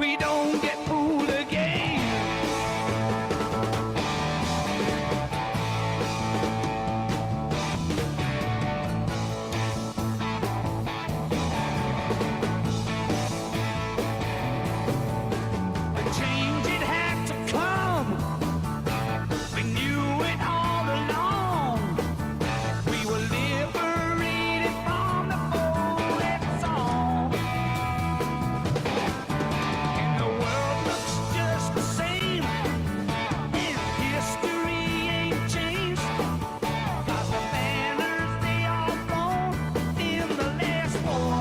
We don't get fooled again. The change it had to come. We knew it all along. We were liberated from the bullet song. And the world looks just the same. And history ain't changed. 'Cause the banners, they all flown in the last war.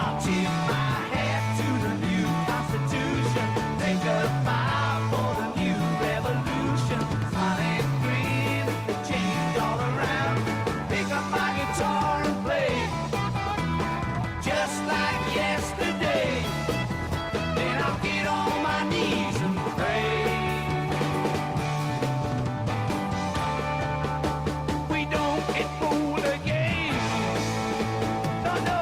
I'll tip my hat to the new Constitution. Take a bow for the new revolution. Smile and grin, change all around. Pick up my guitar and play, just like yesterday. Then I'll get on my knees and pray. We don't get fooled again. No, no.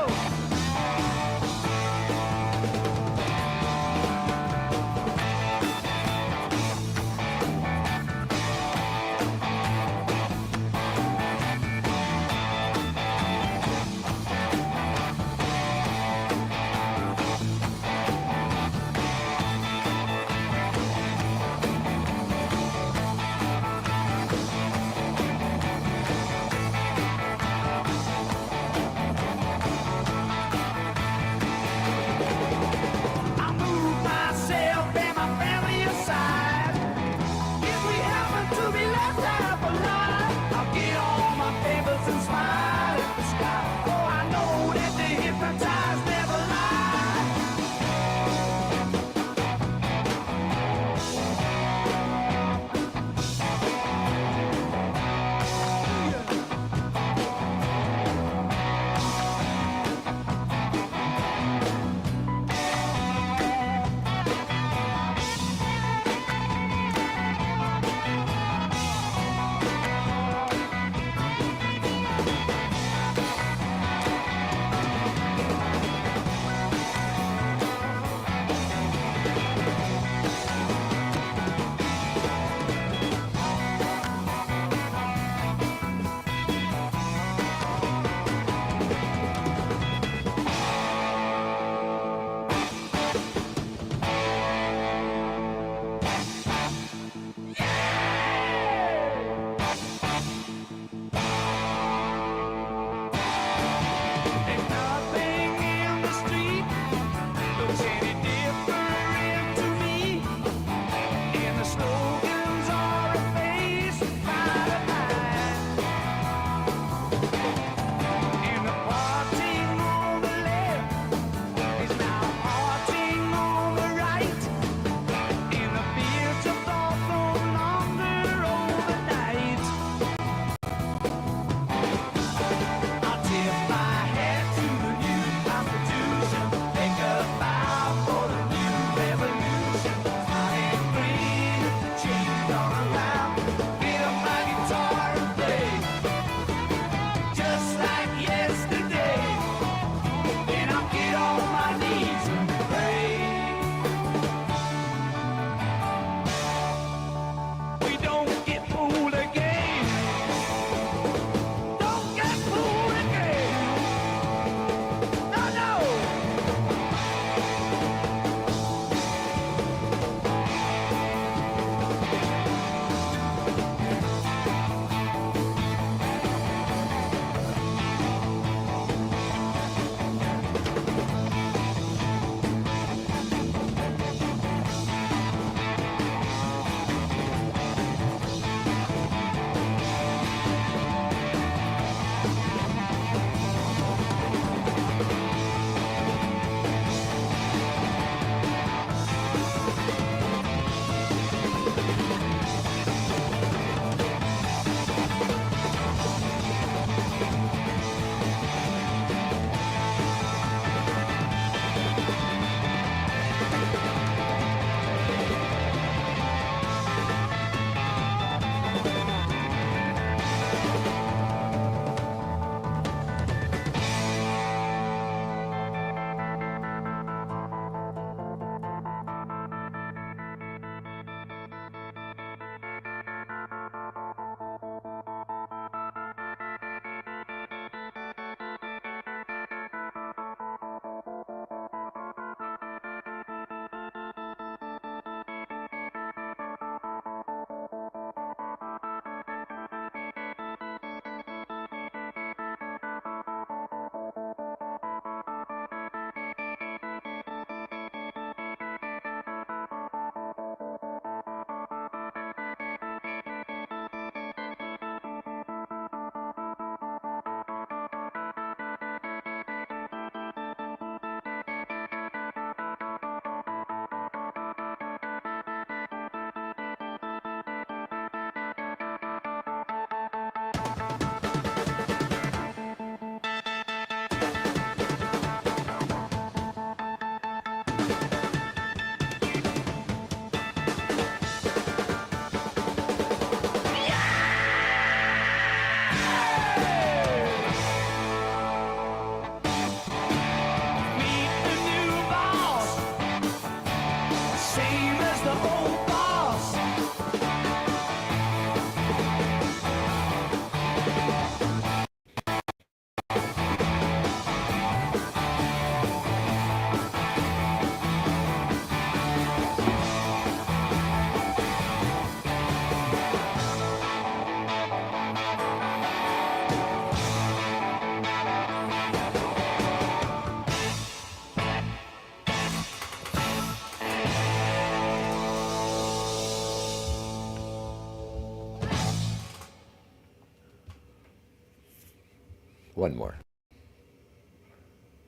One more.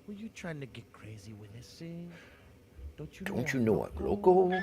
Were you trying to get crazy with this scene? Don't you know Don't you I'm know I'm loco? loco?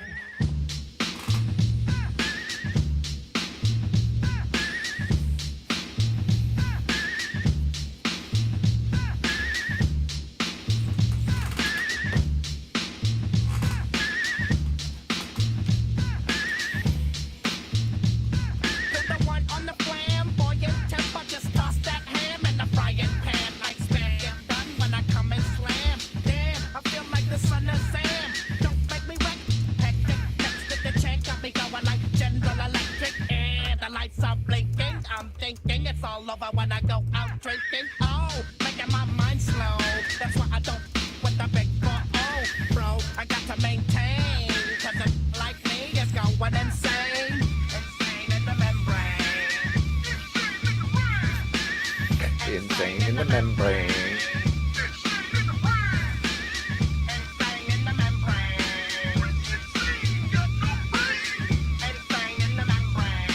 Put the one on the flamboyant temper, just toss that ham in the frying pan like spam. Get done when I come and slam. Damn, I feel like the son of Sam. Don't make me wreck. Hectic, next to the chain got me going like General Electric. And the lights are blinking. I'm thinking it's all over when I go out drinking. Oh, making my mind slow. That's why I don't with the big 4-0, bro. I got to maintain, cause a like me is going insane. Insane in the membrane. Insane in the membrane. Insane in the membrane. Insane in the membrane.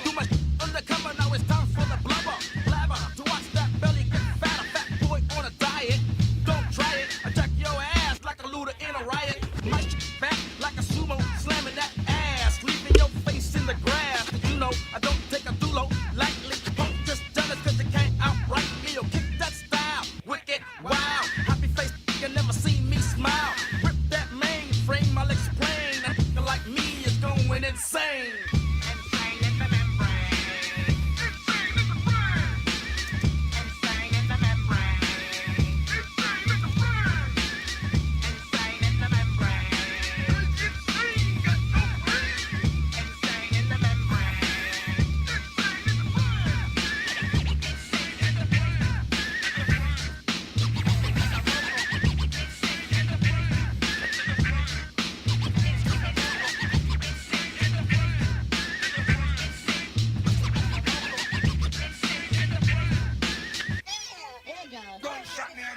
Too much undercover, now it's time for the blubber. Blabber, to watch that belly get fatter. Fat boy on a diet. Don't try it. Attack your ass like a looter in a riot. My shit fat like a sumo, slamming that ass. Leaving your face in the grass. You know, I don't take a dulo lightly. Punk just done it cause they can't outright me. Or kick that style. Wicked, wow. Happy face, you never seen me smile. Rip that mainframe, I'll explain. A nigga like me is going insane. Insane in the membrane. Insane in the membrane. Insane in the membrane. Insane in the membrane.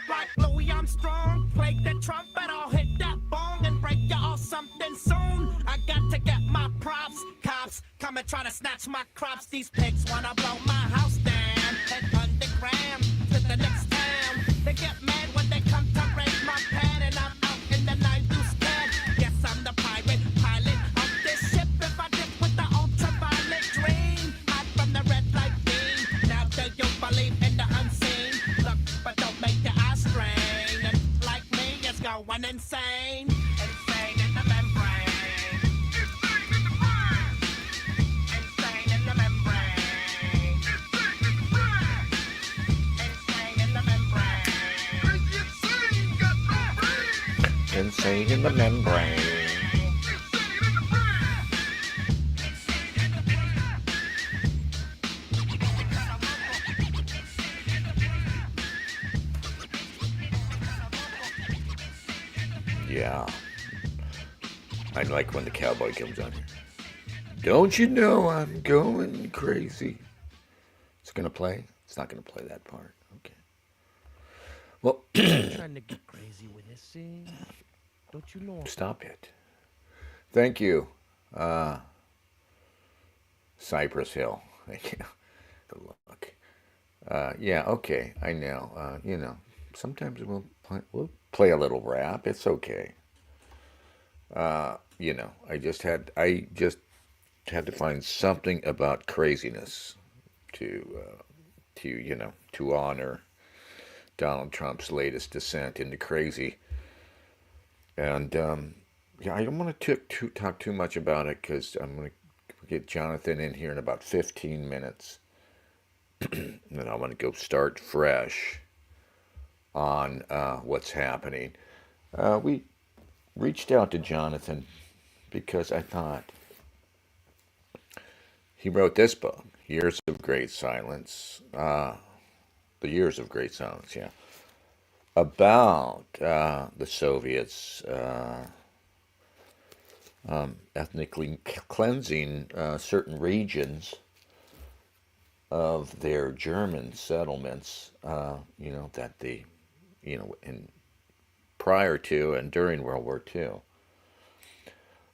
Like Louis Armstrong, play the trumpet, I'll hit that bong and break you all something soon. I got to get my props, cops come and try to snatch my crops. These pigs wanna blow my house down and underground to the next town. They get mad when they come to raid my pad and I'm out in the 9-2 Yes, I'm the pirate pilot of this ship. If I dip with the ultraviolet dream, hide from the red light beam. Now do you believe in the unseen? Look, but don't make your eyes strain. And like me, it's going insane. Insane in the membrane. Insane in the membrane. Insane in the membrane. Insane in the membrane. Yeah. I like when the cowboy comes on here. Don't you know I'm going crazy? It's gonna play? It's not gonna play that part. Okay. Well, Trying to get crazy with this scene. Don't you know? stop it. Thank you, Cypress Hill. Thank you. Good luck. Yeah, okay. I know. Sometimes we'll play a little rap. It's okay. I just had to find something about craziness to to honor Donald Trump's latest descent into crazy. And yeah, I don't want to talk too much about it because I'm going to get Jonathan in here in about 15 minutes. And then I want to go start fresh on what's happening. We reached out to Jonathan because I thought he wrote this book, Years of Great Silence, The Years of Great Silence, yeah, about the Soviets ethnically cleansing certain regions of their German settlements, that in prior to and during World War II.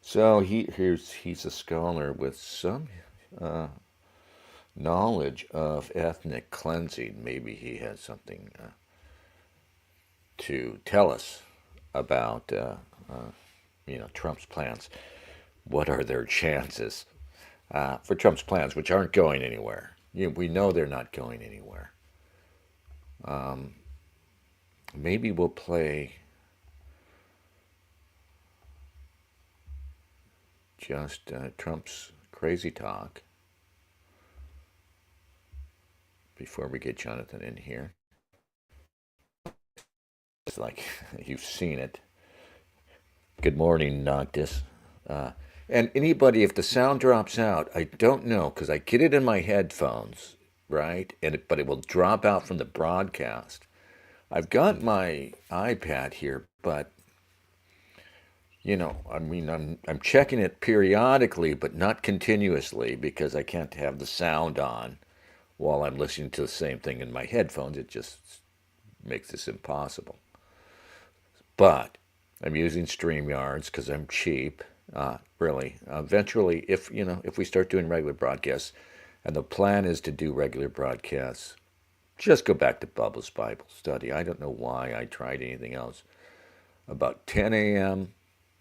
So he's a scholar with knowledge of ethnic cleansing. Maybe he has something to tell us about, Trump's plans. What are their chances for Trump's plans, which aren't going anywhere? We know they're not going anywhere. Maybe we'll play just Trump's crazy talk before we get Jonathan in here. It's like you've seen it. Good morning, Noctis. And anybody, if the sound drops out, I don't know because I get it in my headphones, right? But it will drop out from the broadcast. I've got my iPad here, but I'm checking it periodically, but not continuously because I can't have the sound on while I'm listening to the same thing in my headphones. It just makes this impossible. But I'm using StreamYards because I'm cheap. Really, eventually, if we start doing regular broadcasts, and the plan is to do regular broadcasts, just go back to Bubba's Bible study. I don't know why I tried anything else. About 10 a.m.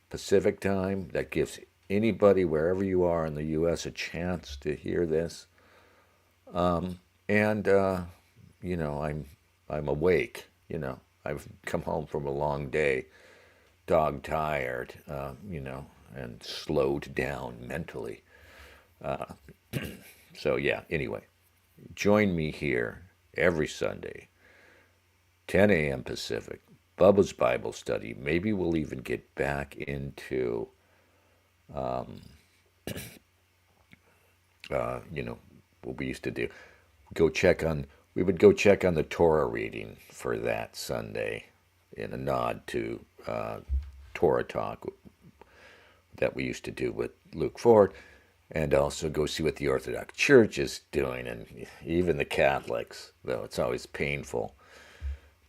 Pacific time. That gives anybody, wherever you are in the U.S., a chance to hear this. And I'm awake. I've come home from a long day, dog tired. And slowed down mentally. So yeah. Anyway, join me here every Sunday, 10 a.m. Pacific. Bubba's Bible study. Maybe we'll even get back into, what we used to do. We would go check on the Torah reading for that Sunday in a nod to Torah Talk that we used to do with Luke Ford, and also go see what the Orthodox Church is doing, and even the Catholics, though it's always painful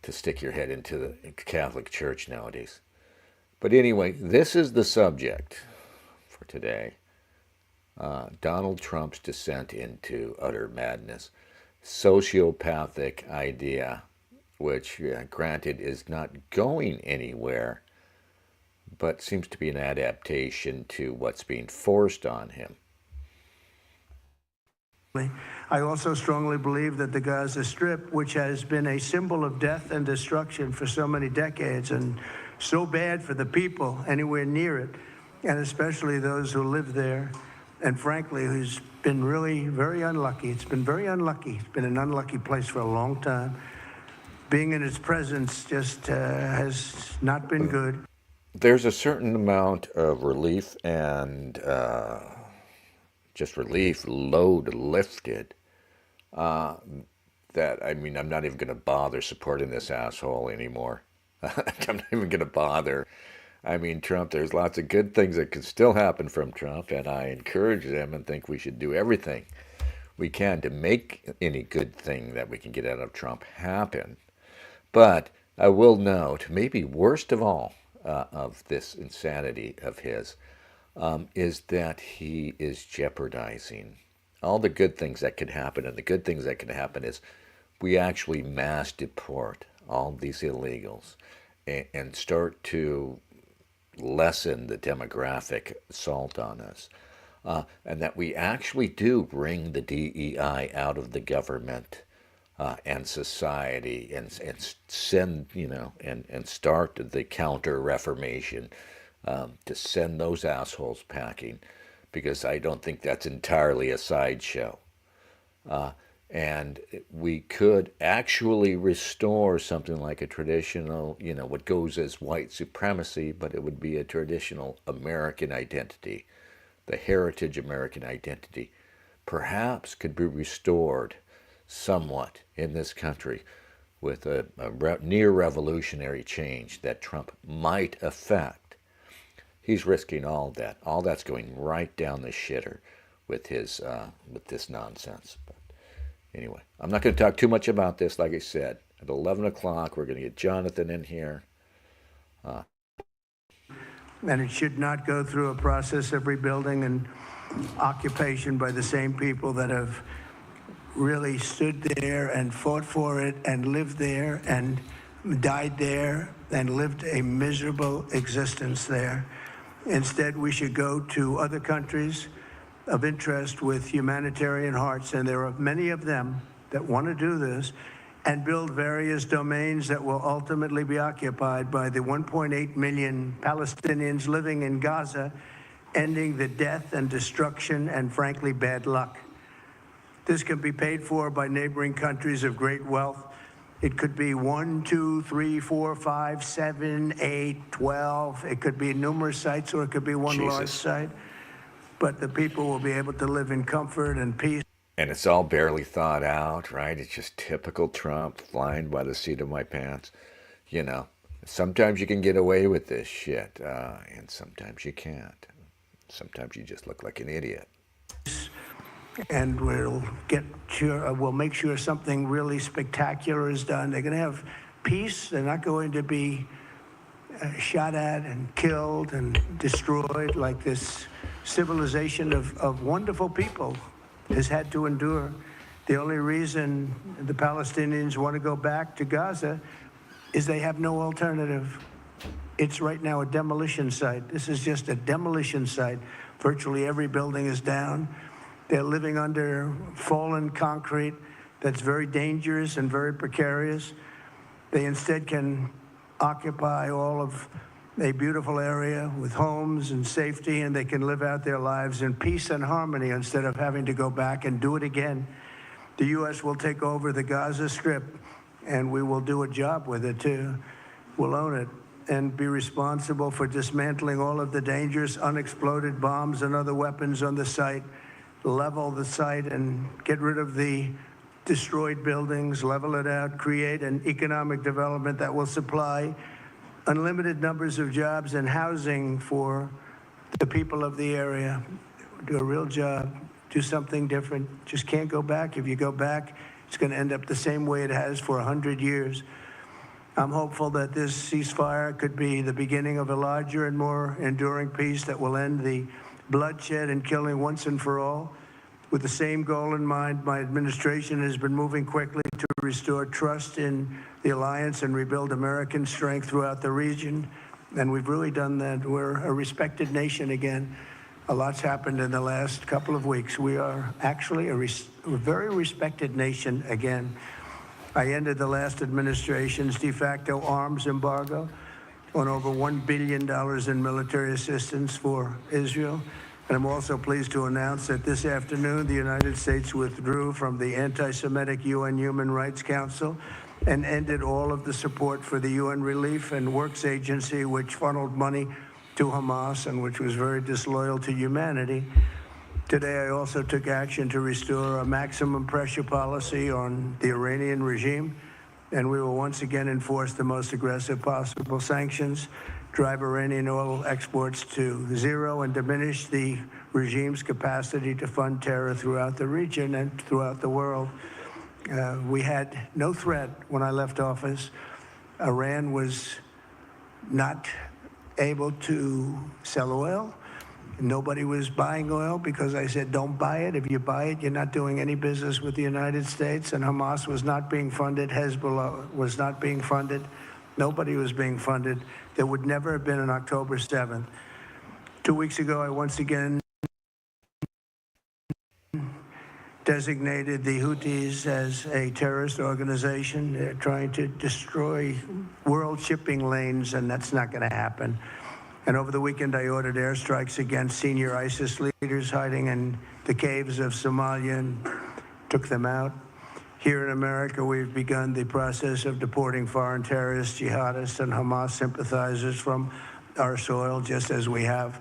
to stick your head into the Catholic Church nowadays. But anyway, this is the subject for today. Donald Trump's descent into utter madness. Sociopathic idea, which, granted, is not going anywhere, but seems to be an adaptation to what's being forced on him. I also strongly believe that the Gaza Strip, which has been a symbol of death and destruction for so many decades and so bad for the people anywhere near it, and especially those who live there, and frankly, who's been really very unlucky. It's been very unlucky. It's been an unlucky place for a long time. Being in its presence just has not been good. There's a certain amount of relief and just relief, load lifted, that, I'm not even going to bother supporting this asshole anymore. I'm not even going to bother. Trump, there's lots of good things that could still happen from Trump, and I encourage them and think we should do everything we can to make any good thing that we can get out of Trump happen. But I will note, maybe worst of all, of this insanity of his, is that he is jeopardizing all the good things that could happen. And the good things that could happen is we actually mass deport all these illegals and start to lessen the demographic assault on us. And that we actually do bring the DEI out of the government and society, and send, and start the counter-reformation, to send those assholes packing, because I don't think that's entirely a sideshow. And we could actually restore something like a traditional, what goes as white supremacy, but it would be a traditional American identity. The heritage American identity perhaps could be restored somewhat in this country with a near revolutionary change that Trump might effect. He's risking all that. All that's going right down the shitter with this nonsense. But anyway, I'm not going to talk too much about this. Like I said, at 11 o'clock, we're going to get Jonathan in here. And it should not go through a process of rebuilding and occupation by the same people that have really stood there and fought for it and lived there and died there and lived a miserable existence there. Instead, we should go to other countries of interest with humanitarian hearts, and there are many of them that want to do this, and build various domains that will ultimately be occupied by the 1.8 million Palestinians living in Gaza, ending the death and destruction and, frankly, bad luck. This can be paid for by neighboring countries of great wealth. It could be 1, 2, 3, 4, 5, 7, 8, 12. It could be numerous sites, or it could be one large Jesus. site. But the people will be able to live in comfort and peace. And it's all barely thought out, right? It's just typical Trump, flying by the seat of my pants. You know, sometimes you can get away with this shit, and sometimes you can't. Sometimes you just look like an idiot. And we'll make sure something really spectacular is done. They're going to have peace. They're not going to be shot at and killed and destroyed like this civilization of wonderful people has had to endure. The only reason the Palestinians want to go back to Gaza is they have no alternative. It's right now a demolition site. This is just a demolition site. Virtually every building is down. They're living under fallen concrete that's very dangerous and very precarious. They instead can occupy all of a beautiful area with homes and safety, and they can live out their lives in peace and harmony instead of having to go back and do it again. The U.S. will take over the Gaza Strip, and we will do a job with it, too. We'll own it and be responsible for dismantling all of the dangerous unexploded bombs and other weapons on the site, level the site and get rid of the destroyed buildings, level it out, create an economic development that will supply unlimited numbers of jobs and housing for the people of the area. Do a real job, do something different. Just can't go back. If you go back, it's going to end up the same way it has for 100 years. I'm hopeful that this ceasefire could be the beginning of a larger and more enduring peace that will end the bloodshed and killing once and for all. With the same goal in mind, my administration has been moving quickly to restore trust in the alliance and rebuild American strength throughout the region. And we've really done that. We're a respected nation again. A lot's happened in the last couple of weeks. We are actually a very respected nation again. I ended the last administration's de facto arms embargo on over $1 billion in military assistance for Israel. And I'm also pleased to announce that this afternoon, the United States withdrew from the anti-Semitic UN Human Rights Council and ended all of the support for the UN Relief and Works Agency, which funneled money to Hamas and which was very disloyal to humanity. Today, I also took action to restore a maximum pressure policy on the Iranian regime, and we will once again enforce the most aggressive possible sanctions, drive Iranian oil exports to zero, and diminish the regime's capacity to fund terror throughout the region and throughout the world. We had no threat when I left office. Iran was not able to sell oil. Nobody was buying oil because I said, don't buy it. If you buy it, you're not doing any business with the United States. And Hamas was not being funded. Hezbollah was not being funded. Nobody was being funded. There would never have been an October 7th. 2 weeks ago, I once again designated the Houthis as a terrorist organization. They're trying to destroy world shipping lanes, and that's not going to happen. And over the weekend, I ordered airstrikes against senior ISIS leaders hiding in the caves of Somalia and took them out. Here in America, we've begun the process of deporting foreign terrorists, jihadists, and Hamas sympathizers from our soil, just as we have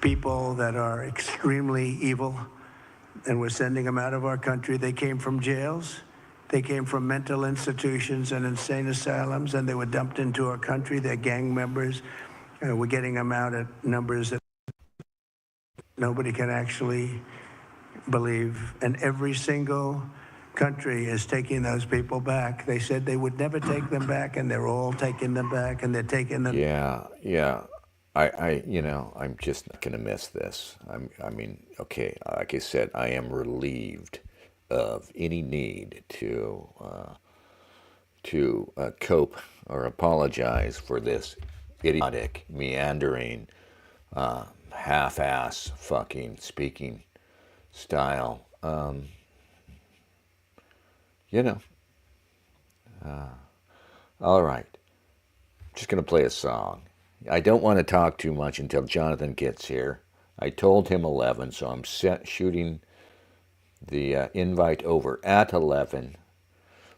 people that are extremely evil, and we're sending them out of our country. They came from jails. They came from mental institutions and insane asylums, and they were dumped into our country. They're gang members. We're getting them out at numbers that nobody can actually believe. And every single country is taking those people back. They said they would never take them back, and they're all taking them back, and they're taking them. Yeah. I'm just not going to miss this. I mean, okay, like I said, I am relieved of any need to cope or apologize for this idiotic, meandering, half-ass fucking speaking style. You know. All right. Just going to play a song. I don't want to talk too much until Jonathan gets here. I told him 11, so I'm shooting the invite over at 11.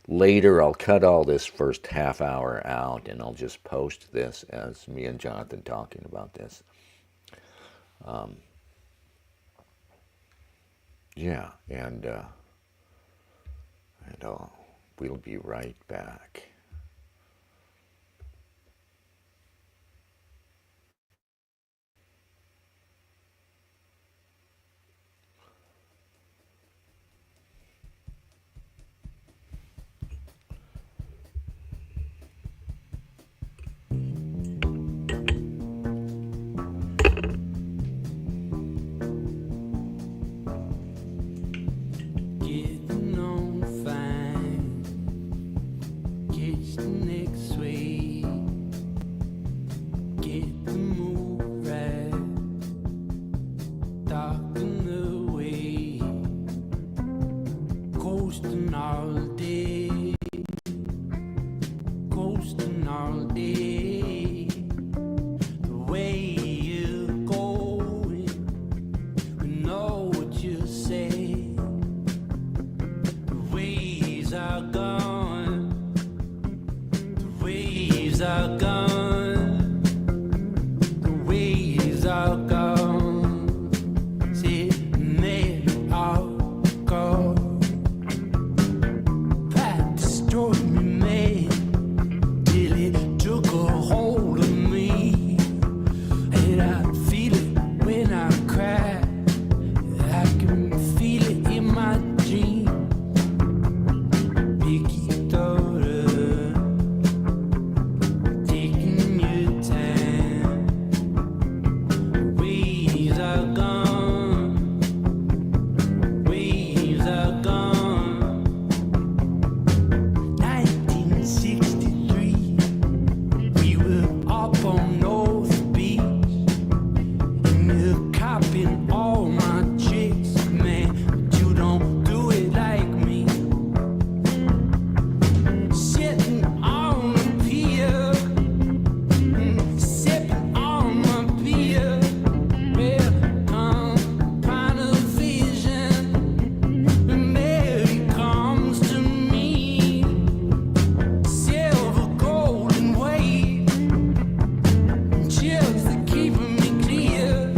Later, I'll cut all this first half hour out, and I'll just post this as me and Jonathan talking about this. Yeah, and we'll be right back. Getting on fine, catch the next wave, get the mood right, darken the way, coasting all day, coasting all day, the way you're going, we know what you say. Waves are gone, the waves are gone, the waves are gone, see, they are gone. That destroyed me, man, till it took a hold of me, and I feel it when I cry, I can feel it in my dreams. Picky daughter, taking your time. Waves are gone, waves are gone. 1963, we were up on North Beach, and you're copying all my tricks, man, but you don't do it like me. Sitting on the pier, sipping on my beer. Well, kind of vision, and there he comes to me. Silver, golden wave, chills that keeping me clear.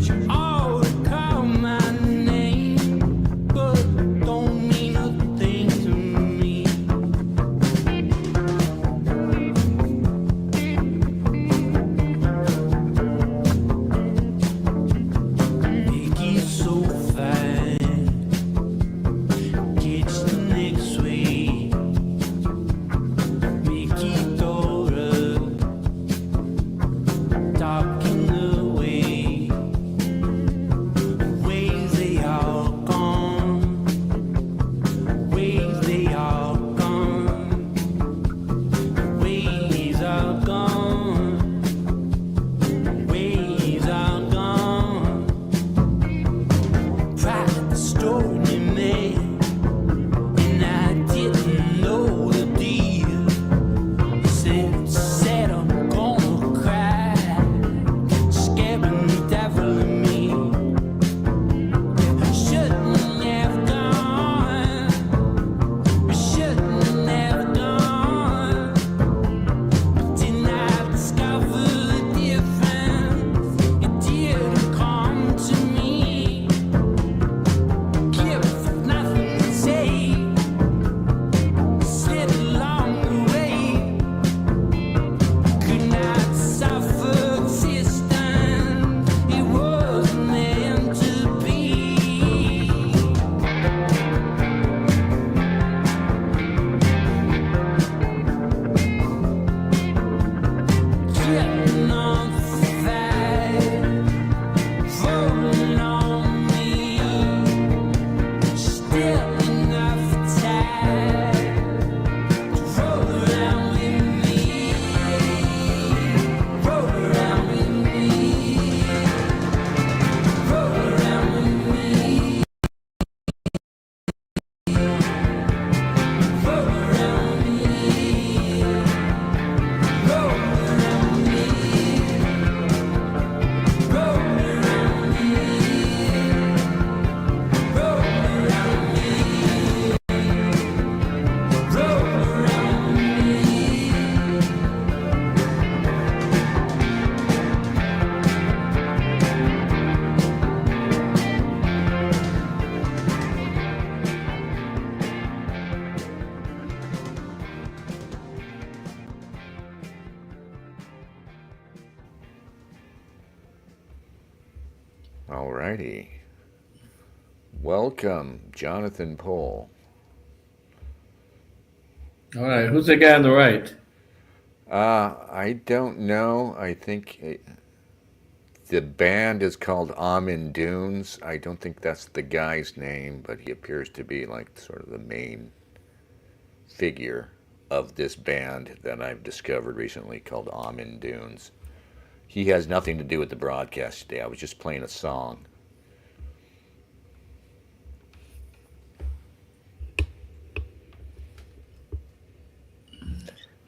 You ought to call my name, but don't mean a thing to me. Make it so fine, catch the next wave, make it older, darken the way, waves they are gone, waves they are gone, waves are gone, waves are gone. Pride destroyed me, man, and I didn't know the deal. Said I'm gonna cry, scaring the devil in me. Shouldn't have gone, shouldn't have gone. But didn't I discover the difference? It did come to me. Gift of nothing to say, slid along the way. Could not suffer existence, it wasn't meant to be. Getting on fire, falling on me, still All righty. Welcome, Jonathan Pohl. All right, who's the guy on the right? I don't know. I think the band is called Amin Dunes. I don't think that's the guy's name, but he appears to be like sort of the main figure of this band that I've discovered recently called Amin Dunes. He has nothing to do with the broadcast today. I was just playing a song.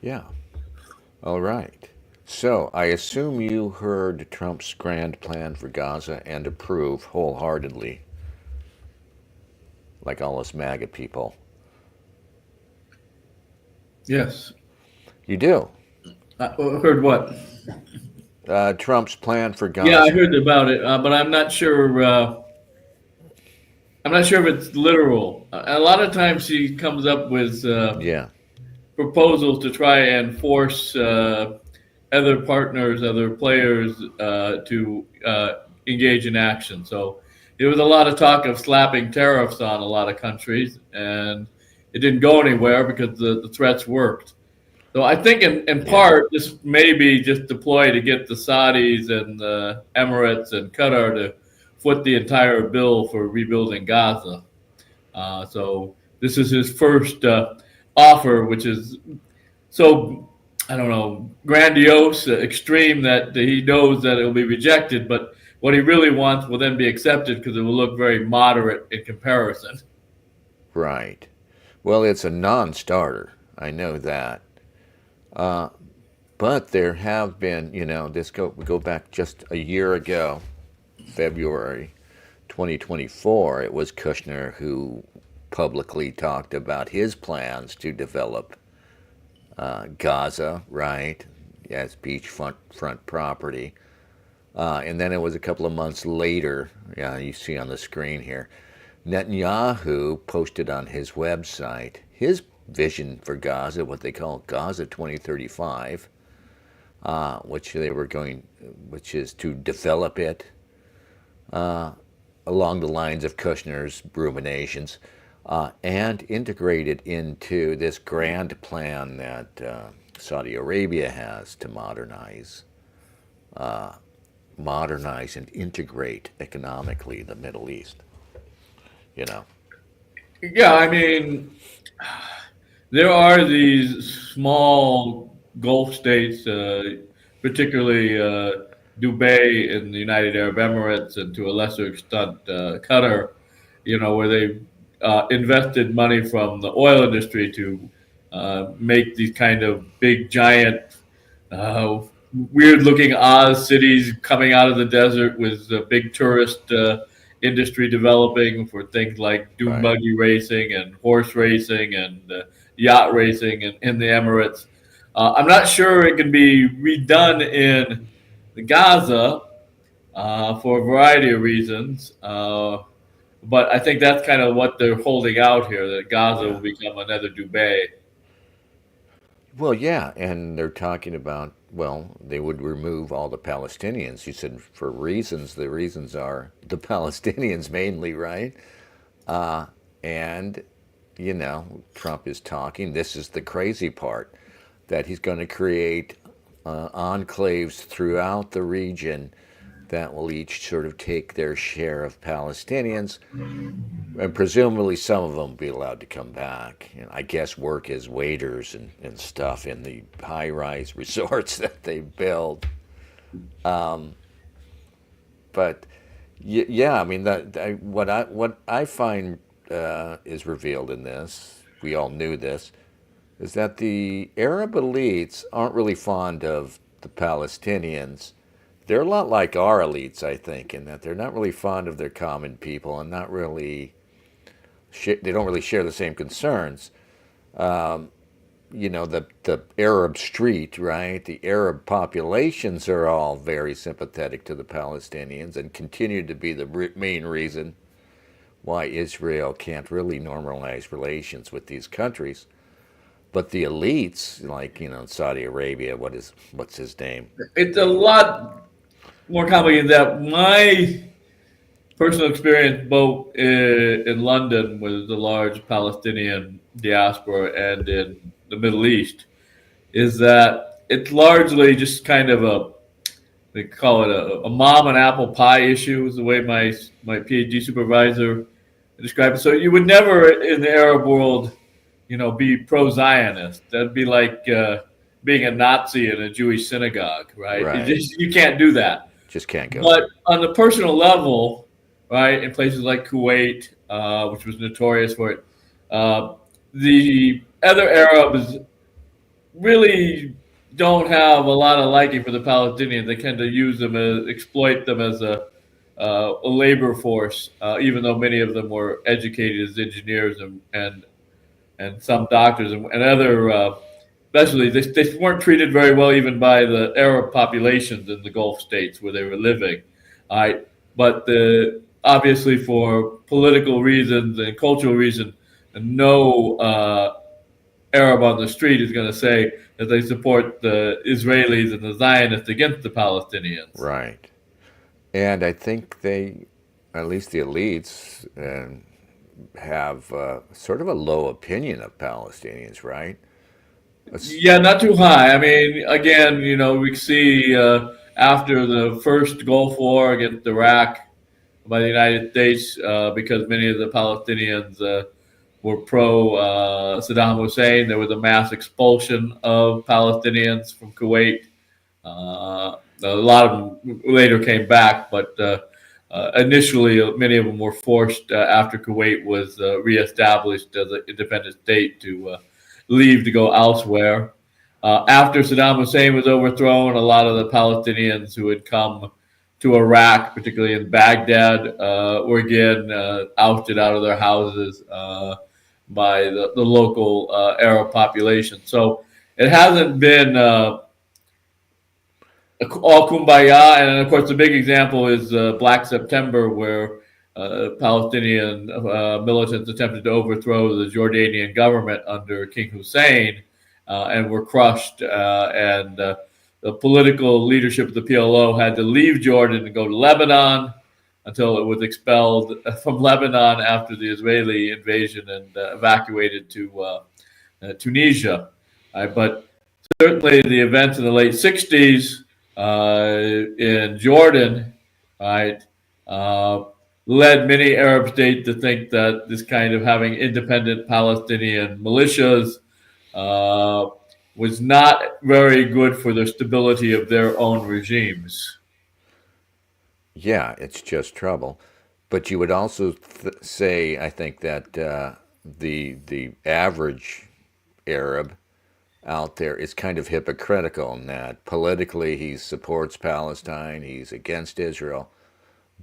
Yeah. All right. So I assume you heard Trump's grand plan for Gaza and approve wholeheartedly, like all us MAGA people. Yes. You do. Heard what? Trump's plan for Yeah, I Gaza. heard about it, but I'm not sure. I'm not sure if it's literal. A lot of times he comes up with Yeah. proposals to try and force other partners, other players to engage in action. So there was a lot of talk of slapping tariffs on a lot of countries, and it didn't go anywhere because the threats worked. So I think in Yeah. part this may be just deployed to get the Saudis and the Emirates and Qatar to foot the entire bill for rebuilding Gaza. So this is his first offer, which is so I don't know grandiose, extreme that he knows that it will be rejected, but what he really wants will then be accepted because it will look very moderate in comparison. Right. Well, it's a non-starter. I know that. But there have been, this go back just a year ago, February 2024. It was Kushner who publicly talked about his plans to develop Gaza, right, as beachfront property. And then it was a couple of months later, yeah, you see on the screen here, Netanyahu posted on his website his vision for Gaza, what they call Gaza 2035, which is to develop it along the lines of Kushner's ruminations, and integrate it into this grand plan that Saudi Arabia has to modernize and integrate economically the Middle East. You know, Yeah, I mean, there are these small Gulf states, particularly Dubai in the United Arab Emirates, and to a lesser extent Qatar, where they invested money from the oil industry to make these kind of big, giant, uh, weird-looking Oz cities coming out of the desert with the big tourist industry developing for things like dune right? buggy racing and horse racing and yacht racing in the Emirates. I'm not sure it can be redone in Gaza for a variety of reasons. But I think that's kind of what they're holding out here, that Gaza will Yeah. become another Dubai. Well, yeah, and they're talking about, well, they would remove all the Palestinians. You said for reasons. The reasons are the Palestinians mainly, right? And, Trump is talking. This is the crazy part, that he's going to create enclaves throughout the region that will each sort of take their share of Palestinians, and presumably some of them will be allowed to come back. I guess work as waiters and stuff in the high-rise resorts that they build. But yeah, I mean what I find is revealed in this. We all knew this. Is that the Arab elites aren't really fond of the Palestinians. They're a lot like our elites, I think, in that they're not really fond of their common people and not really, they don't really share the same concerns. The Arab street, right? The Arab populations are all very sympathetic to the Palestinians and continue to be the main reason why Israel can't really normalize relations with these countries. But the elites, like Saudi Arabia, what's his name? It's a lot more complicated than that. My personal experience both in London with the large Palestinian diaspora and in the Middle East is that it's largely just kind of they call it a mom and apple pie issue is the way my PhD supervisor described it. So you would never in the Arab world, be pro-Zionist. That'd be like being a Nazi in a Jewish synagogue, right? Right. You can't do that. Just can't go But there. on the personal level, right, in places like Kuwait, which was notorious for it, uh, the other Arabs really don't have a lot of liking for the Palestinians. They tend to use them as exploit them as a labor force, even though many of them were educated as engineers and some doctors and other especially they weren't treated very well even by the Arab populations in the Gulf states where they were living. All right, but obviously for political reasons and cultural reasons, no Arab on the street is going to say that they support the Israelis and the Zionists against the Palestinians. Right. And I think at least the elites, have sort of a low opinion of Palestinians, right? It's- Yeah, not too high. I mean, again, we see after the first Gulf War against Iraq by the United States, because many of the Palestinians were pro Saddam Hussein, there was a mass expulsion of Palestinians from Kuwait. A lot of them later came back, but initially many of them were forced after Kuwait was reestablished as an independent state to leave to go elsewhere. After Saddam Hussein was overthrown, a lot of the Palestinians who had come to Iraq, particularly in Baghdad, were again ousted out of their houses by the local Arab population. So it hasn't been all kumbaya. And of course, the big example is Black September, where Palestinian militants attempted to overthrow the Jordanian government under King Hussein and were crushed. And the political leadership of the PLO had to leave Jordan and go to Lebanon until it was expelled from Lebanon after the Israeli invasion and evacuated to Tunisia. But certainly the events in the late 60s in Jordan, right, uh, led many Arab states to think that this kind of having independent Palestinian militias uh, was not very good for the stability of their own regimes. yeah, it's just trouble. But you would also say, I think, that the average Arab out there is kind of hypocritical in that politically he supports Palestine, he's against Israel,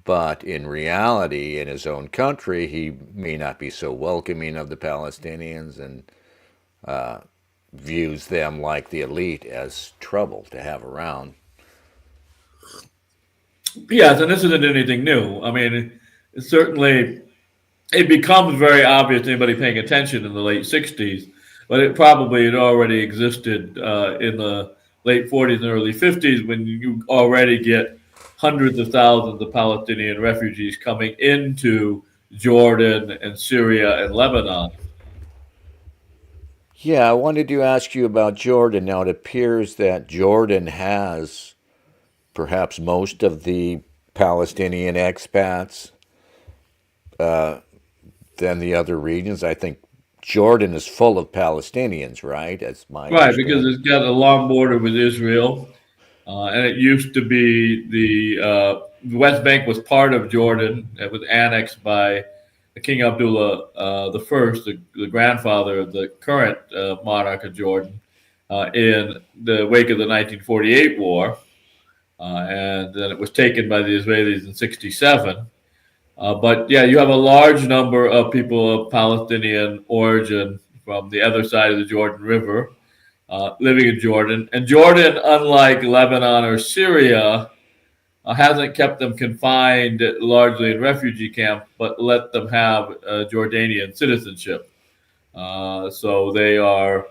but in reality, in his own country, he may not be so welcoming of the Palestinians and views them like the elite as trouble to have around. Yes, and this isn't anything new. I mean, certainly it becomes very obvious to anybody paying attention in the late 60s, but it probably had already existed in the late 40s and early 50s when you already get hundreds of thousands of Palestinian refugees coming into Jordan and Syria and Lebanon. Yeah, I wanted to ask you about Jordan. Now, it appears that Jordan has perhaps most of the Palestinian expats than the other regions. I think Jordan is full of Palestinians, right? That's my Right, because understanding. it's got a long border with Israel. And it used to be the West Bank was part of Jordan. It was annexed by King Abdullah the First, the grandfather of the current monarch of Jordan, in the wake of the 1948 war, and then it was taken by the Israelis in '67. But yeah, you have a large number of people of Palestinian origin from the other side of the Jordan River living in Jordan. And Jordan, unlike Lebanon or Syria, hasn't kept them confined largely in refugee camps, but let them have Jordanian citizenship. So they are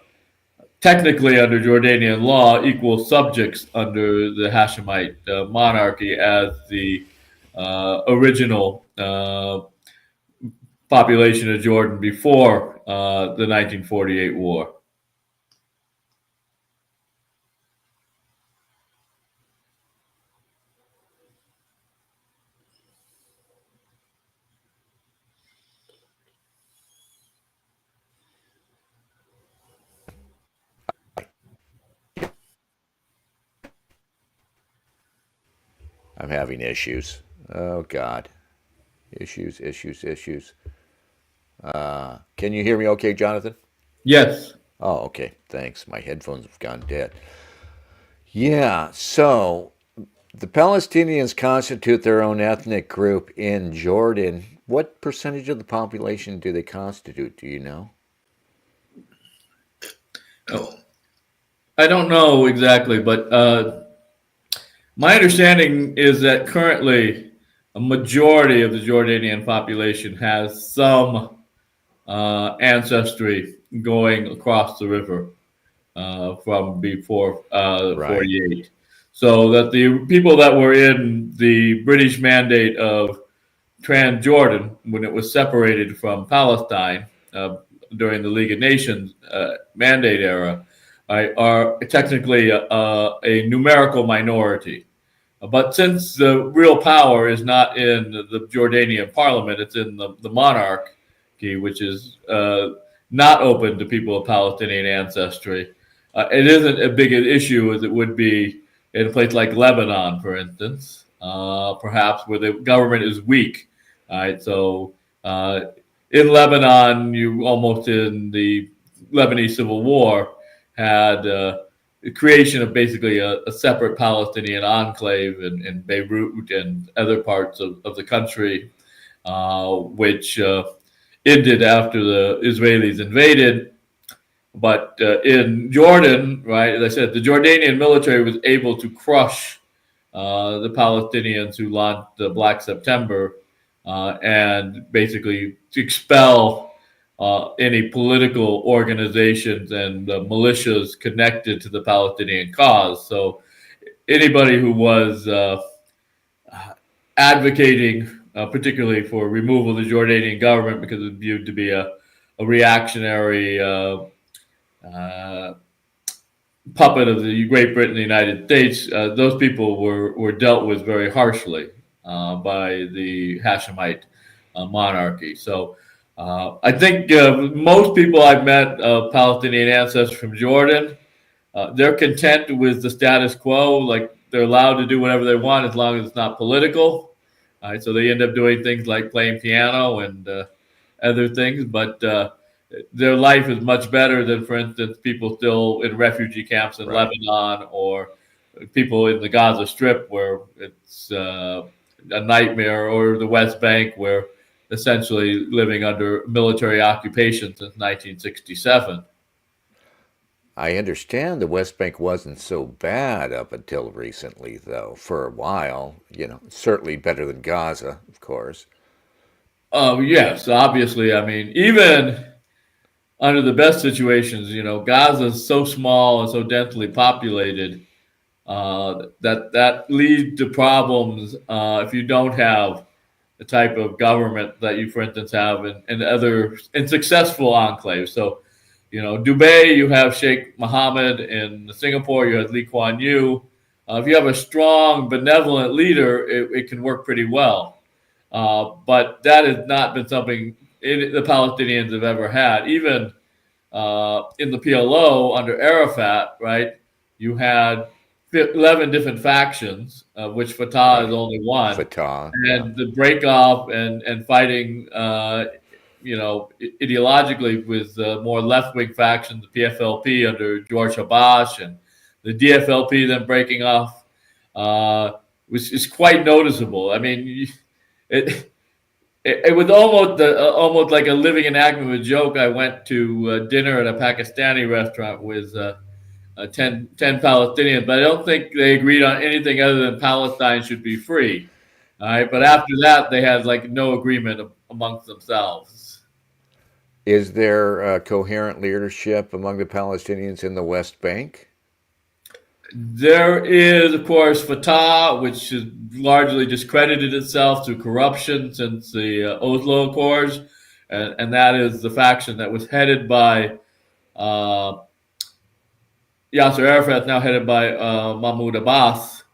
technically, under Jordanian law, equal subjects under the Hashemite monarchy as the original population of Jordan before the 1948 war. I'm having issues. Oh God, issues. Can you hear me okay, Jonathan? Yes. Oh, okay. Thanks. My headphones have gone dead. Yeah, so the Palestinians constitute their own ethnic group in Jordan. What percentage of the population do they constitute? Do you know? Oh, I don't know exactly, but my understanding is that currently a majority of the Jordanian population has some ancestry going across the river from before Right. 48. So that the people that were in the British mandate of Transjordan, when it was separated from Palestine during the League of Nations mandate era, are technically a numerical minority. But since the real power is not in the Jordanian parliament, it's in the monarchy, which is not open to people of Palestinian ancestry. It isn't as big an issue as it would be in a place like Lebanon, for instance, perhaps where the government is weak. All right, so in Lebanon, you almost in the Lebanese Civil War had the creation of basically a separate Palestinian enclave in Beirut and other parts of the country, which ended after the Israelis invaded. But in Jordan, right, as I said, the Jordanian military was able to crush the Palestinians who launched the Black September and basically to expel any political organizations and militias connected to the Palestinian cause. So anybody who was advocating, particularly for removal of the Jordanian government because it was viewed to be a reactionary uh, puppet of the Great Britain and the United States, those people were dealt with very harshly by the Hashemite monarchy. So I think most people I've met, Palestinian ancestors from Jordan, they're content with the status quo. Like they're allowed to do whatever they want as long as it's not political. So they end up doing things like playing piano and other things, but their life is much better than, for instance, people still in refugee camps in Right. Lebanon or people in the Gaza Strip where it's a nightmare, or the West Bank where essentially living under military occupation since 1967. I understand the West Bank wasn't so bad up until recently, though. For a while, certainly better than Gaza, of course. Yes, obviously. I mean, even under the best situations, Gaza is so small and so densely populated that leads to problems if you don't have the type of government that you, for instance, have in other in successful enclaves. So, Dubai, you have Sheikh Mohammed. In Singapore, you have Lee Kuan Yew. If you have a strong, benevolent leader, it can work pretty well. But that has not been something the Palestinians have ever had. Even in the PLO under Arafat, right, you had 11 different factions, which Fatah is Right. only one. Fatah, yeah. And the break off and fighting, ideologically with more left wing factions, the PFLP under George Habash and the DFLP then breaking off, which is quite noticeable. I mean, it, it was almost like a living enactment of a joke. I went to dinner at a Pakistani restaurant with 10 Palestinians, but I don't think they agreed on anything other than Palestine should be free. All right, but Right. after that, they had like no agreement amongst themselves. Is there coherent leadership among the Palestinians in the West Bank? There is, of course, Fatah, which has largely discredited itself through corruption since the Oslo Accords, and that is the faction that was headed by uh, Yasser Arafat, now headed by Mahmoud Abbas.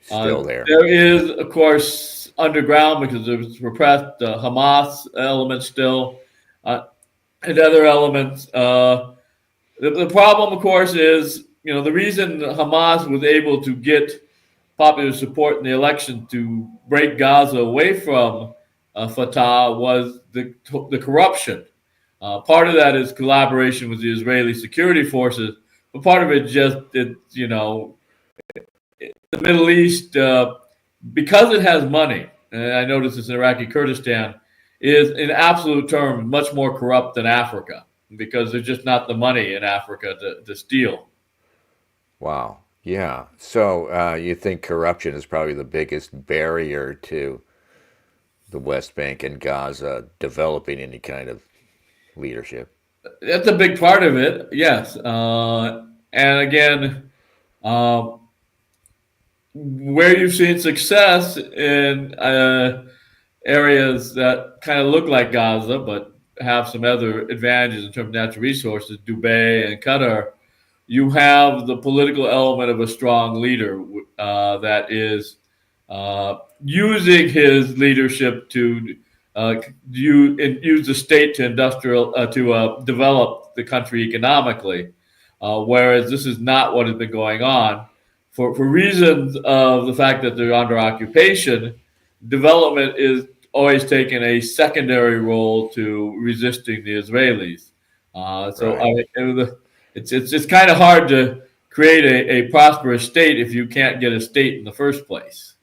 Still there. There is, of course, underground because there's repressed Hamas elements still, and other elements. The problem, of course, is the reason Hamas was able to get popular support in the election to break Gaza away from Fatah was the corruption. Part of that is collaboration with the Israeli security forces, but part of it just the Middle East, because it has money. And I notice this in Iraqi Kurdistan, is in absolute terms much more corrupt than Africa because there's just not the money in Africa to steal. Wow. Yeah. So you think corruption is probably the biggest barrier to the West Bank and Gaza developing any kind of leadership? That's a big part of it, yes. And again, uh, where you've seen success in areas that kind of look like Gaza, but have some other advantages in terms of natural resources, Dubai and Qatar, you have the political element of a strong leader that is using his leadership to use the state to develop the country economically, whereas this is not what has been going on for reasons of the fact that they're under occupation. Development is always taken a secondary role to resisting the Israelis. So Right. it's kind of hard to create a prosperous state if you can't get a state in the first place.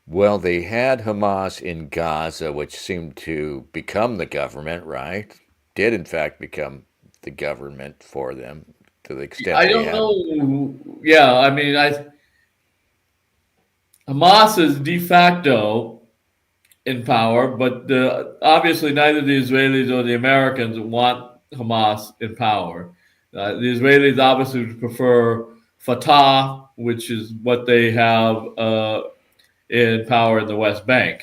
Well, they had Hamas in Gaza, which seemed to become the government, right? Did in fact become the government for them to the extent I they don't had. know. Yeah, I mean, Hamas is de facto in power, but obviously neither the Israelis or the Americans want Hamas in power. The Israelis obviously prefer Fatah, which is what they have in power in the West Bank.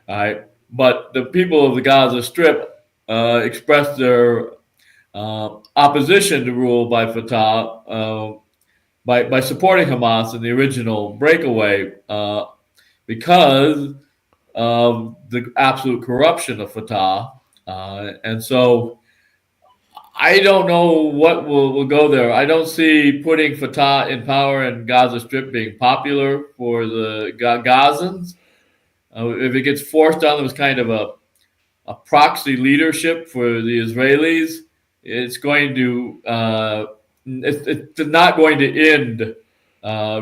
All right, but the people of the Gaza Strip expressed their opposition to rule by Fatah by supporting Hamas in the original breakaway because of the absolute corruption of Fatah. And so I don't know what will go there. I don't see putting Fatah in power in Gaza Strip being popular for the Gazans. If it gets forced on them as kind of a proxy leadership for the Israelis, it's going to it's not going to end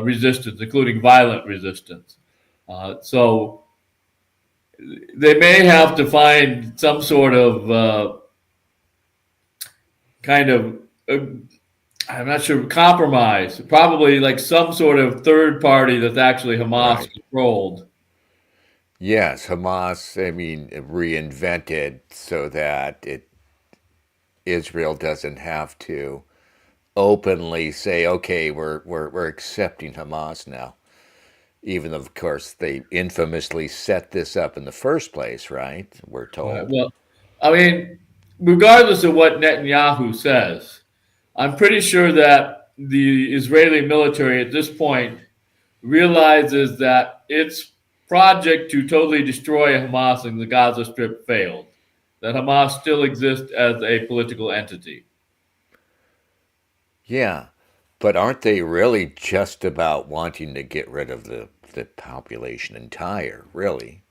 resistance, including violent resistance. So they may have to find some sort of kind of I'm not sure compromise. Probably like some sort of third party that's actually Hamas Right. controlled. Yes, Hamas, I mean, reinvented so that Israel doesn't have to openly say, okay, we're accepting Hamas now. Even though, of course, they infamously set this up in the first place, right? We're told. Well, I mean, regardless of what Netanyahu says, I'm pretty sure that the Israeli military at this point realizes that its project to totally destroy Hamas in the Gaza Strip failed, that Hamas still exists as a political entity. Yeah. But aren't they really just about wanting to get rid of the population entire, really?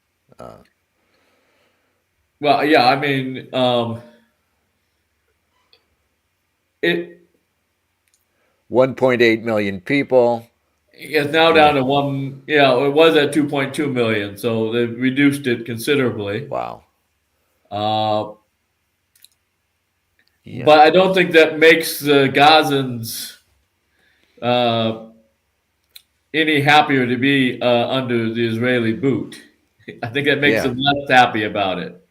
Well, yeah, I mean, it 1.8 million people. it's now down Yeah. to one. Yeah, it was at 2.2 million, so they've reduced it considerably. Wow. Uh, Yeah. but I don't think that makes the Gazans uh, any happier to be under the Israeli boot. I think that makes Yeah. them less happy about it.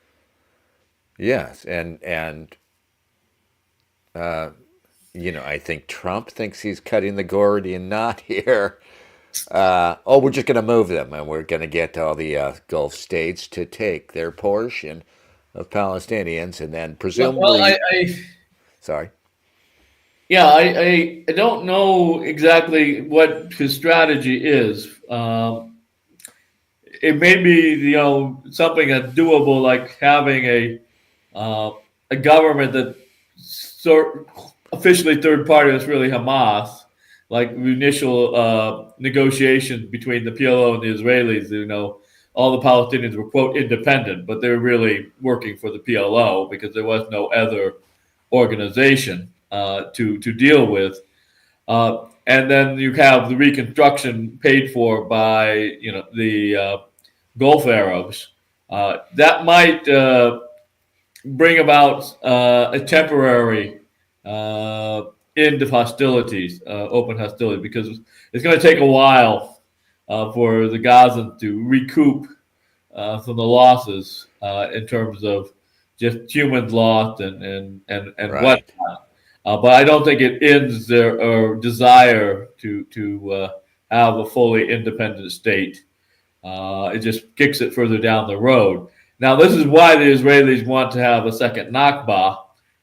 Yes. And I think Trump thinks he's cutting the Gordian knot here. We're just going to move them, and we're going to get all the Gulf states to take their portion of Palestinians, and then Well, presumably, sorry, yeah, I don't know exactly what his strategy is. It may be something that's doable, like having uh, a government that officially third party is really Hamas, like the initial negotiations between the PLO and the Israelis. All the Palestinians were quote independent, but they were really working for the PLO because there was no other organization to deal with. And then you have the reconstruction paid for by the Gulf Arabs. That might bring about a temporary uh, end of hostilities, open hostility, because it's going to take a while for the Gazans to recoup from the losses in terms of just humans lost and what. right. But I don't think it ends their desire to have a fully independent state. It just kicks it further down the road. Now, this is why the Israelis want to have a second Nakba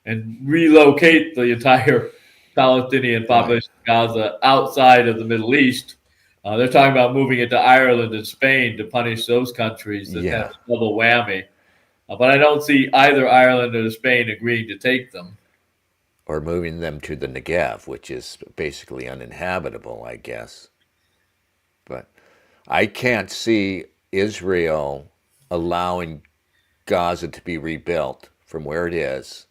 and relocate the entire Palestinian Right. population of Gaza outside of the Middle East. They're talking about moving it to Ireland and Spain to punish those countries. That kind of Yeah. double whammy. But I don't see either Ireland or Spain agreeing to take them. Or moving them to the Negev, which is basically uninhabitable, I guess. But I can't see Israel allowing Gaza to be rebuilt from where it is,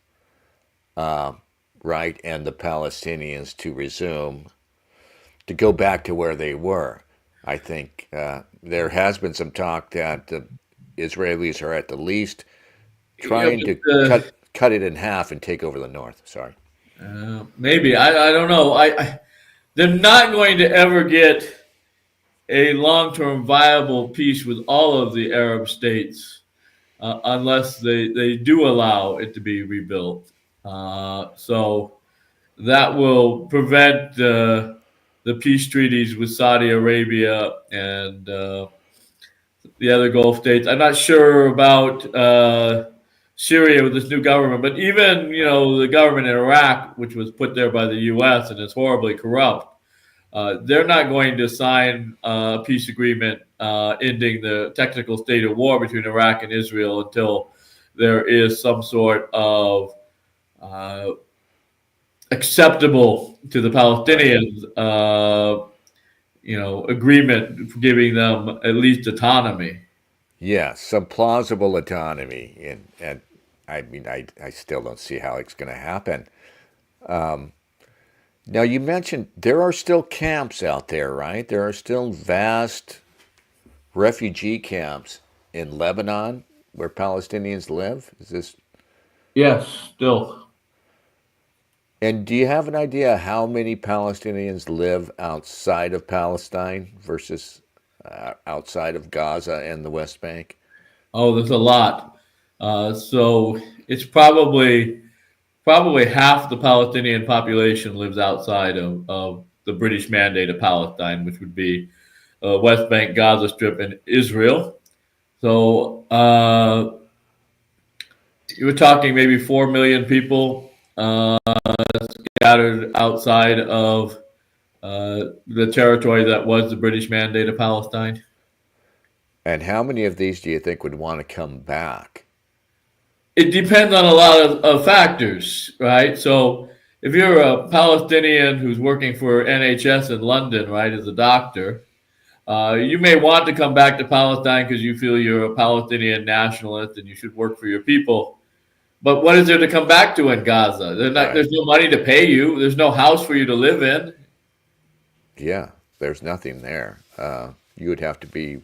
right, and the Palestinians to resume, to go back to where they were. I think there has been some talk that the Israelis are at the least Yeah, trying to but cut it in half and take over the north. Sorry. maybe I don't know. They're not going to ever get a long-term viable peace with all of the Arab states unless they do allow it to be rebuilt. So that will prevent the peace treaties with Saudi Arabia and the other Gulf states. I'm not sure about Syria with this new government, but even the government in Iraq, which was put there by the U.S. and is horribly corrupt, they're not going to sign a peace agreement ending the technical state of war between Iraq and Israel until there is some sort of uh, acceptable to the Right. Palestinians, agreement for giving them at least autonomy. Yeah, some plausible autonomy, and I mean, I still don't see how it's going to happen. Now, you mentioned there are still camps out there, right? There are still vast refugee camps in Lebanon where Palestinians live. Is this? Yes, still. And do you have an idea how many Palestinians live outside of Palestine versus outside of Gaza and the West Bank? Oh, there's a lot. So it's probably half the Palestinian population lives outside of the British Mandate of Palestine, which would be West Bank, Gaza Strip, and Israel. So you were talking maybe 4 million people scattered outside of the territory that was the British Mandate of Palestine. And how many of these do you think would want to come back? It depends on a lot of factors, right? So if you're a Palestinian who's working for NHS in London, right, as a doctor, you may want to come back to Palestine because you feel you're a Palestinian nationalist and you should work for your people. But what is there to come back to in Gaza? Right. There's no money to pay you. There's no house for you to live in. Yeah, there's nothing there. You would have to be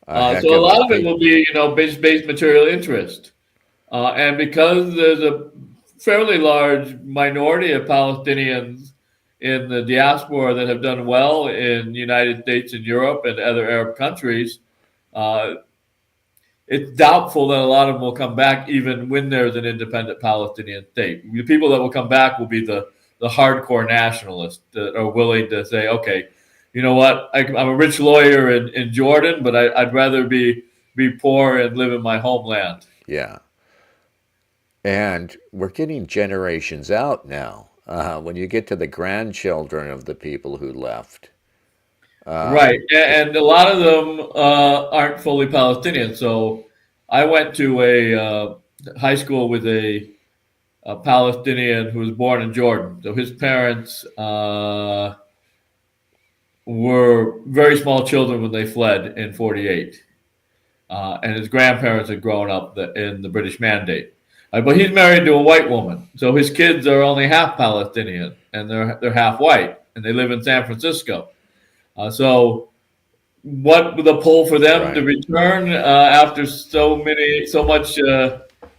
a heck So a of a lot of it thief. will be, based material interest. And because there's a fairly large minority of Palestinians in the diaspora that have done well in the United States and Europe and other Arab countries, uh, it's doubtful that a lot of them will come back even when there's an independent Palestinian state. The people that will come back will be the hardcore nationalists that are willing to say, okay, you know what, I'm a rich lawyer in Jordan, but I'd rather be poor and live in my homeland. Yeah. And we're getting generations out now. When you get to the grandchildren of the people who left, Right, it, and a lot of them aren't fully Palestinian. So I went to a high school with a Palestinian who was born in Jordan. So his parents were very small children when they fled in '48, and his grandparents had grown up in the British Mandate. But he's married to a white woman, so his kids are only half Palestinian and they're half white, and they live in San Francisco. So what the pull for them to right, return after so much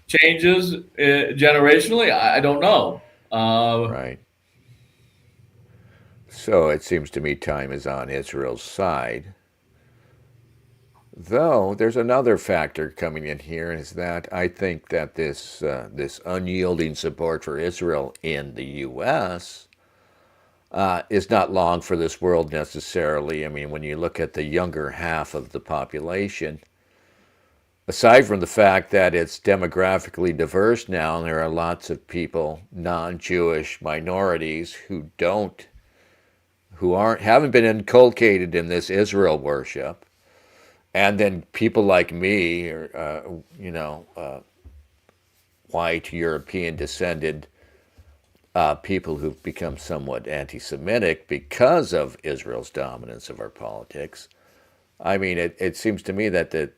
changes generationally? I don't know. right. So it seems to me time is on Israel's side. Though there's another factor coming in here is that I think that this unyielding support for Israel in the U.S. Is not long for this world necessarily. I mean, when you look at the younger half of the population, aside from the fact that it's demographically diverse now, and there are lots of people, non-Jewish minorities, haven't been inculcated in this Israel worship, and then people like me, or white European descended people who've become somewhat anti-Semitic because of Israel's dominance of our politics. I mean, it seems to me that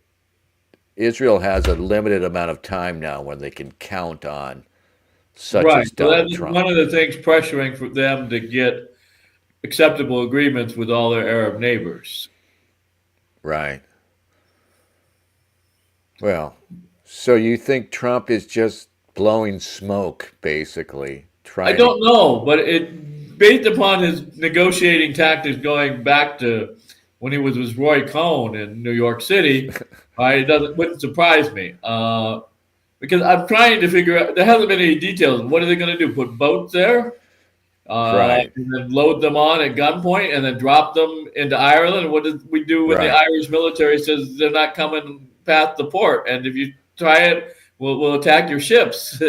Israel has a limited amount of time now when they can count on such Right. as So Donald that's Trump. one of the things pressuring for them to get acceptable agreements with all their Arab neighbors. Right. Well, so you think Trump is just blowing smoke, basically, I trying to. don't know, but it based upon his negotiating tactics going back to when he was with Roy Cohn in New York City, it doesn't wouldn't surprise me. Because I'm trying to figure out. There hasn't been any details. What are they going to do? Put boats there? Right. And then load them on at gunpoint and then drop them into Ireland. What did we do when the Right. Irish military says they're not coming past the port? And if you try it, we'll attack your ships.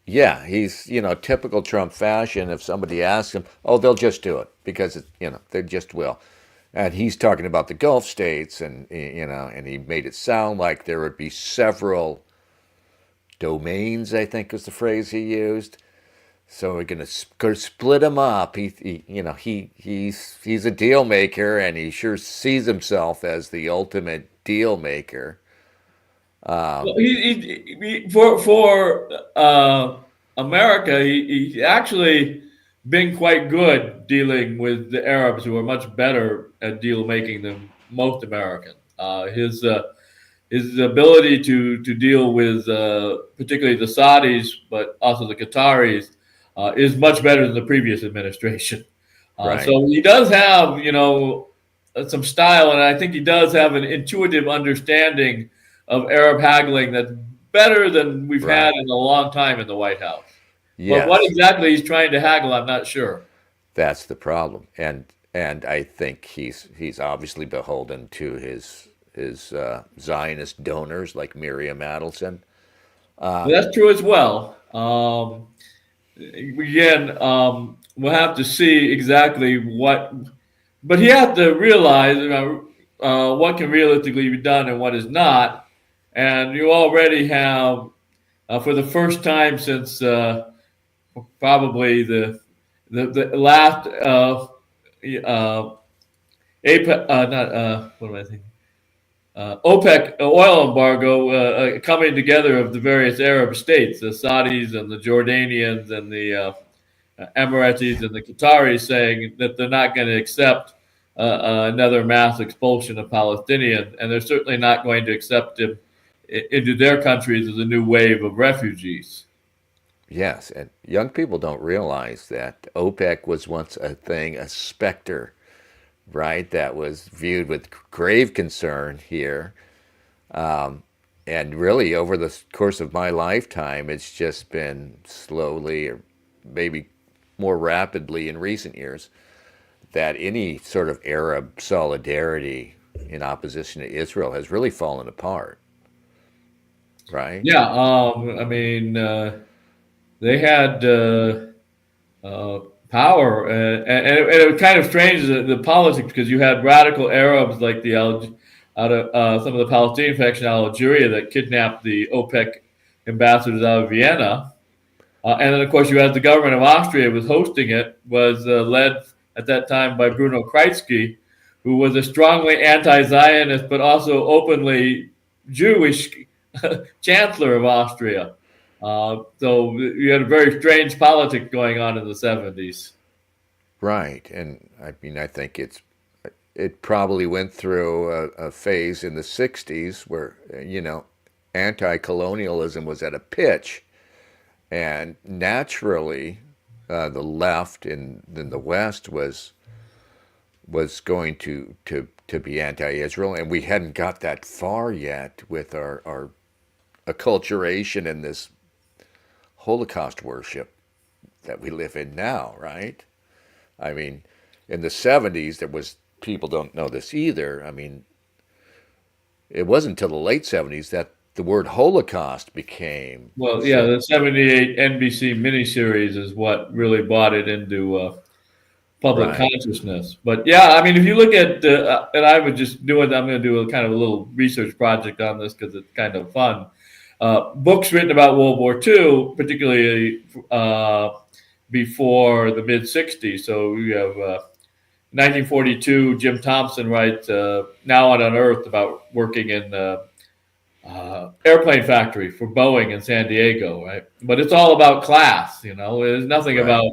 Yeah, he's, typical Trump fashion. If somebody asks him, oh, they'll just do it because they just will. And he's talking about the Gulf states, and and he made it sound like there would be several domains. I think was the phrase he used. So we're gonna split him up. He's a deal maker, and he sure sees himself as the ultimate deal maker. Well, for America, he's actually been quite good dealing with the Arabs, who are much better at deal making than most Americans. His ability to deal with particularly the Saudis, but also the Qataris, is much better than the previous administration. Right. So he does have, some style, and I think he does have an intuitive understanding of Arab haggling that's better than we've had Right. in a long time in the White House. But what Yes. exactly he's trying to haggle, I'm not sure. That's the problem, and I think he's obviously beholden to his Zionist donors like Miriam Adelson. But that's true as well. Again, we'll have to see exactly what, but he has to realize, what can realistically be done and what is not. And you already have, for the first time since probably the last APEC, not what am I thinking? OPEC oil embargo coming together of the various Arab states, the Saudis and the Jordanians and the Emiratis and the Qataris, saying that they're not going to accept another mass expulsion of Palestinians, and they're certainly not going to accept them into their countries as a new wave of refugees. Yes, and young people don't realize that OPEC was once a thing, a specter, right? That was viewed with grave concern here. And really, over the course of my lifetime, it's just been slowly, or maybe more rapidly in recent years, that any sort of Arab solidarity in opposition to Israel has really fallen apart, right? Yeah, I mean, they had uh, power, and it was kind of strange the politics because you had radical Arabs like out of some of the Palestinian faction out of Algeria that kidnapped the OPEC ambassadors out of Vienna, and then of course you had the government of Austria was hosting it, was led at that time by Bruno Kreisky, who was a strongly anti-Zionist but also openly Jewish chancellor of Austria. So you had a very strange politics going on in the 70s. Right. And I mean, I think it probably went through a phase in the 60s where, anti-colonialism was at a pitch. And naturally, the left in the West was going to be anti-Israel, and we hadn't got that far yet with our acculturation and this Holocaust worship that we live in now, right? I mean, in the 70s, there was, people don't know this either. I mean, it wasn't until the late 70s that the word Holocaust became Well, yeah, so, the 78 NBC miniseries is what really brought it into public right, consciousness. But yeah, I mean, if you look at, and I would just do it, I'm going to do a kind of a little research project on this because it's kind of fun. Books written about World War II, particularly before the mid 60s. So you have 1942, Jim Thompson writes Now on Earth about working in airplane factory for Boeing in San Diego, right? But it's all about class, There's nothing right, about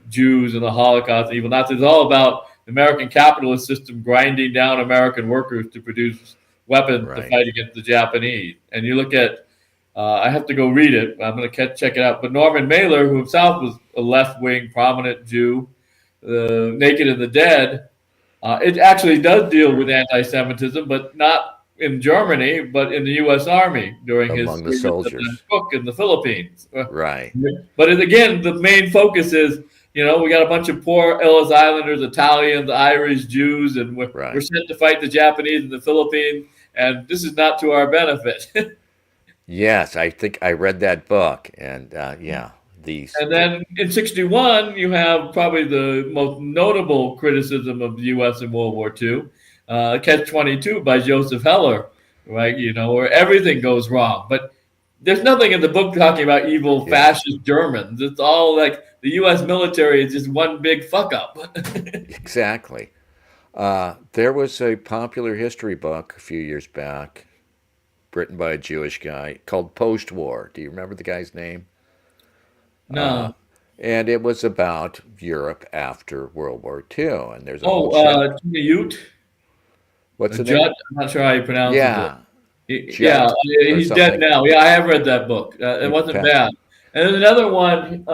Jews and the Holocaust, evil Nazis. It's all about the American capitalist system grinding down American workers to produce weapons to right. fight against the Japanese. And you look at, I have to go read it. I'm going to check it out. But Norman Mailer, who himself was a left-wing prominent Jew, Naked and the Dead, it actually does deal with anti-Semitism, but not in Germany, but in the U.S. Army during his Among the service as a soldiers, cook in the Philippines. right, But again, the main focus is, we got a bunch of poor Ellis Islanders, Italians, Irish, Jews, and we're right. sent to fight the Japanese in the Philippines, and this is not to our benefit. Yes, I think I read that book, and yeah, And then in 61, you have probably the most notable criticism of the U.S. in World War II, Catch 22 by Joseph Heller, right? Where everything goes wrong. But there's nothing in the book talking about evil yeah, fascist Germans. It's all like the U.S. military is just one big fuck up. exactly. There was a popular history book a few years back, written by a Jewish guy, called Post War. Do you remember the guy's name? No. And it was about Europe after World War II. And there's a whole Oh, chapter. Jimmy Ute, What's the Judd. name? I'm not sure how you pronounce it. Yeah, Yeah, Judd or he's dead something. now. Yeah, I have read that book. It He wasn't passed. bad. And then another one,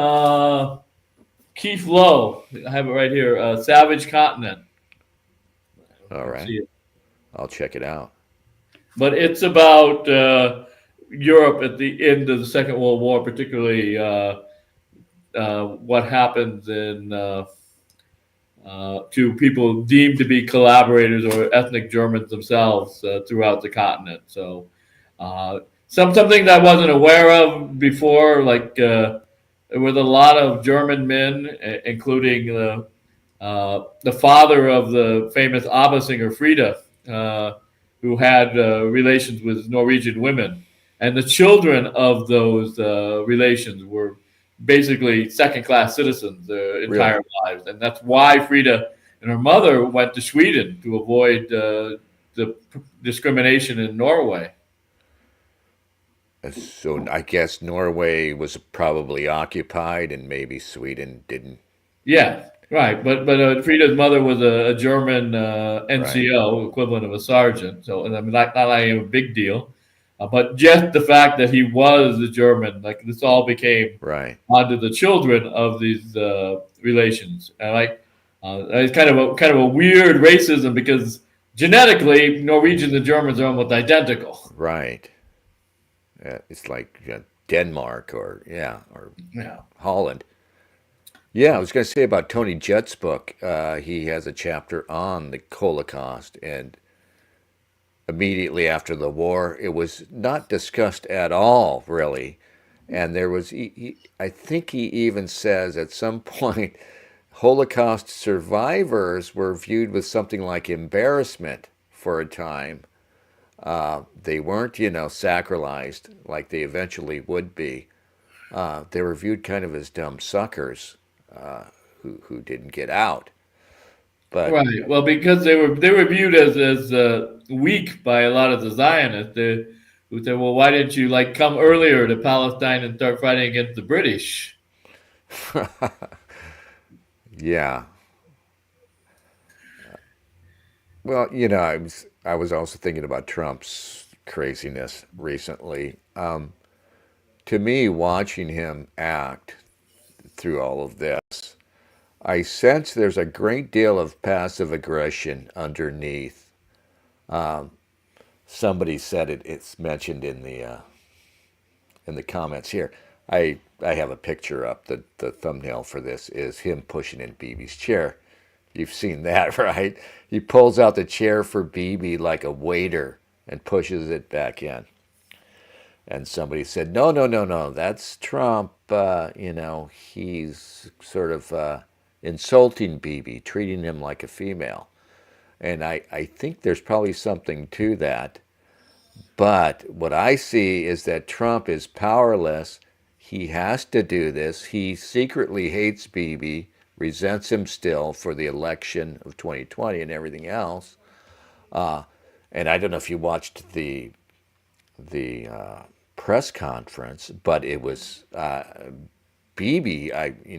Keith Lowe. I have it right here. Savage Continent. All You can see right, it. I'll check it out. But it's about Europe at the end of the Second World War, particularly what happens in to people deemed to be collaborators or ethnic Germans themselves throughout the continent. So something that I wasn't aware of before, like there was a lot of German men, including the father of the famous ABBA singer Frida, who had relations with Norwegian women. And the children of those relations were basically second class citizens their Really? entire lives. And that's why Frida and her mother went to Sweden to avoid the discrimination in Norway. So I guess Norway was probably occupied, and maybe Sweden didn't. Yeah, right. But Frida's mother was a German Right, NCO, equivalent of a sergeant. So I mean, not like a big deal, but just the fact that he was a German, like this all became right. onto the children of these relations. And like it's kind of a weird racism because genetically, Norwegians and Germans are almost identical. Right. It's like Denmark or Yeah. Holland. Yeah, I was going to say about Tony Judd's book. He has a chapter on the Holocaust, and immediately after the war, it was not discussed at all, really. And there was, I think he even says at some point, Holocaust survivors were viewed with something like embarrassment for a time. They weren't, sacralized like they eventually would be. They were viewed kind of as dumb suckers who didn't get out. But Right. Well, because they were viewed as weak by a lot of the Zionists. They who said, "Well, why didn't you like come earlier to Palestine and start fighting against the British?" yeah, well, I was also thinking about Trump's craziness recently. To me, watching him act through all of this, I sense there's a great deal of passive aggression underneath. Somebody said it. It's mentioned in the comments here. I have a picture up. The thumbnail for this is him pushing in BB's chair. You've seen that, right? He pulls out the chair for BB like a waiter and pushes it back in. And somebody said, no, no, no, no, that's Trump. He's sort of insulting BB, treating him like a female. And I think there's probably something to that. But what I see is that Trump is powerless. He has to do this. He secretly hates BB, resents him still for the election of 2020 and everything else. And I don't know if you watched the press conference, but it was BB.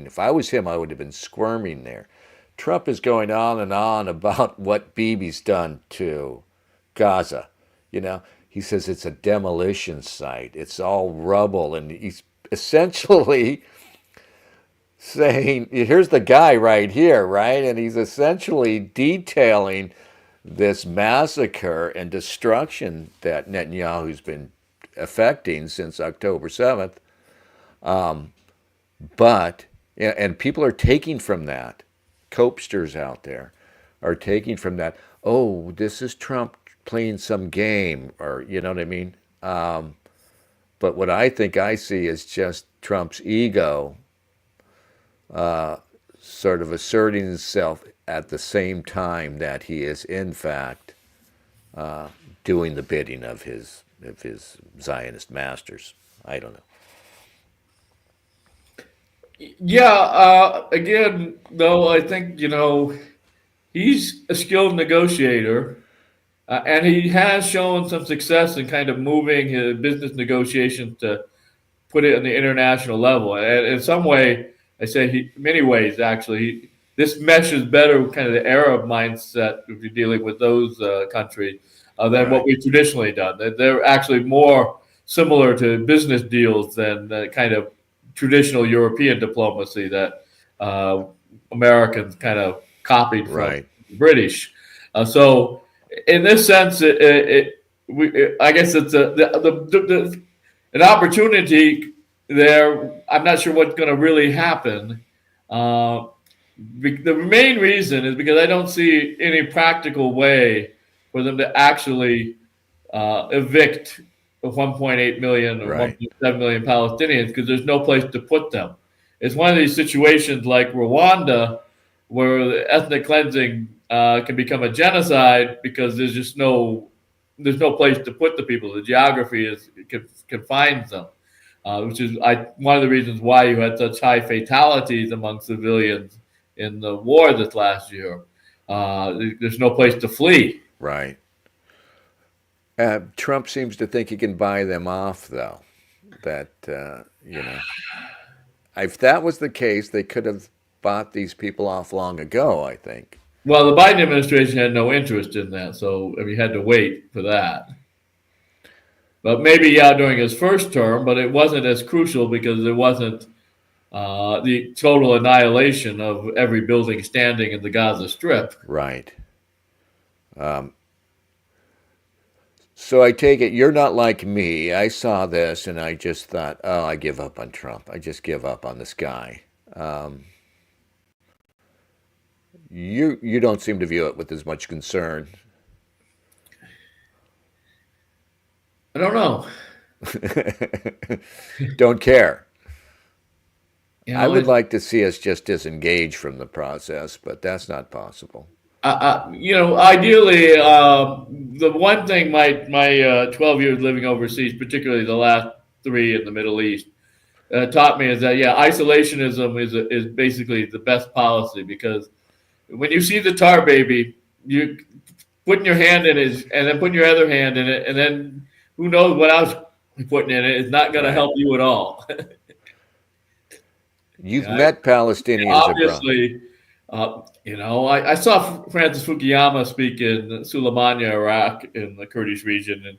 If I was him, I would have been squirming there. Trump is going on and on about what BB's done to Gaza. He says it's a demolition site. It's all rubble, and he's essentially saying, "Here's the guy right here, right?" And he's essentially detailing this massacre and destruction that Netanyahu's been effecting since October 7th. But, and people are taking from that, copesters out there are taking from that, oh, this is Trump playing some game, or you know what I mean? But what I think I see is just Trump's ego sort of asserting itself at the same time that he is, in fact, doing the bidding of his Zionist masters. I don't know. Yeah. Again, though, I think he's a skilled negotiator. And he has shown some success in kind of moving his business negotiations to put it on the international level. And in some way, I say many ways actually, this meshes better with kind of the Arab mindset if you're dealing with those countries than what Right. we've traditionally done. They're actually more similar to business deals than the kind of traditional European diplomacy that uh, Americans kind of copied from Right. the British. So in this sense, I guess it's an opportunity there. I'm not sure what's going to really happen. Uh, the main reason is because I don't see any practical way for them to actually evict 1.8 million or Right. 1.7 million Palestinians because there's no place to put them. It's one of these situations like Rwanda where the ethnic cleansing can become a genocide because there's no place to put the people. The geography confines them, which is one of the reasons why you had such high fatalities among civilians in the war this last year. There's no place to flee. Right. Trump seems to think he can buy them off, though. That, if that was the case, they could have bought these people off long ago, I think. Well, the Biden administration had no interest in that, so we had to wait for that. But maybe, yeah, during his first term, but it wasn't as crucial because it wasn't the total annihilation of every building standing in the Gaza Strip. Right. So I take it you're not like me. I saw this and I just thought, oh, I give up on Trump. I just give up on this guy. You don't seem to view it with as much concern. I don't know. Don't care. You I know, would like to see us just disengage from the process, but that's not possible. ideally, the one thing my 12 years living overseas, particularly the last 3 in the Middle East, taught me is that isolationism is basically the best policy, because when you see the tar baby, you putting your hand in it and then putting your other hand in it, and then who knows what else you're putting in it is not going to Right. help you at all. You've Yeah, met Palestinians abroad. obviously, I saw Francis Fukuyama speak in Suleimania, Iraq, in the Kurdish region,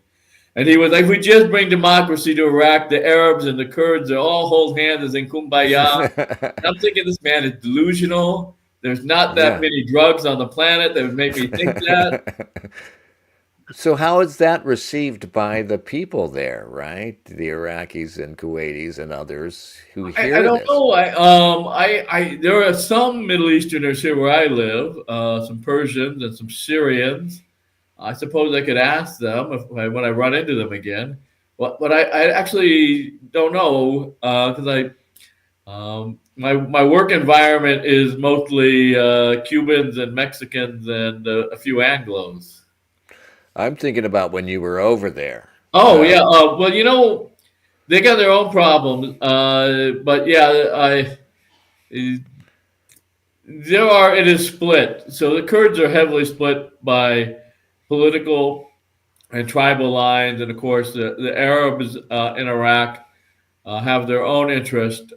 and he was like, if we just bring democracy to Iraq, the Arabs and the Kurds are all hold hands in kumbaya. And I'm thinking this man is delusional. There's not that Yeah. many drugs on the planet that would make me think that. So how is that received by the people there, right? The Iraqis and Kuwaitis and others who I hear don't this. know. There are some Middle Easterners here where I live, some Persians and some Syrians. I suppose I could ask them when I run into them again. But I actually don't know, because my work environment is mostly Cubans and Mexicans and a few Anglos. I'm thinking about when you were over there. Oh yeah. Well, they got their own problems. But yeah, it is split. So the Kurds are heavily split by political and tribal lines, and of course the Arabs in Iraq have their own interest,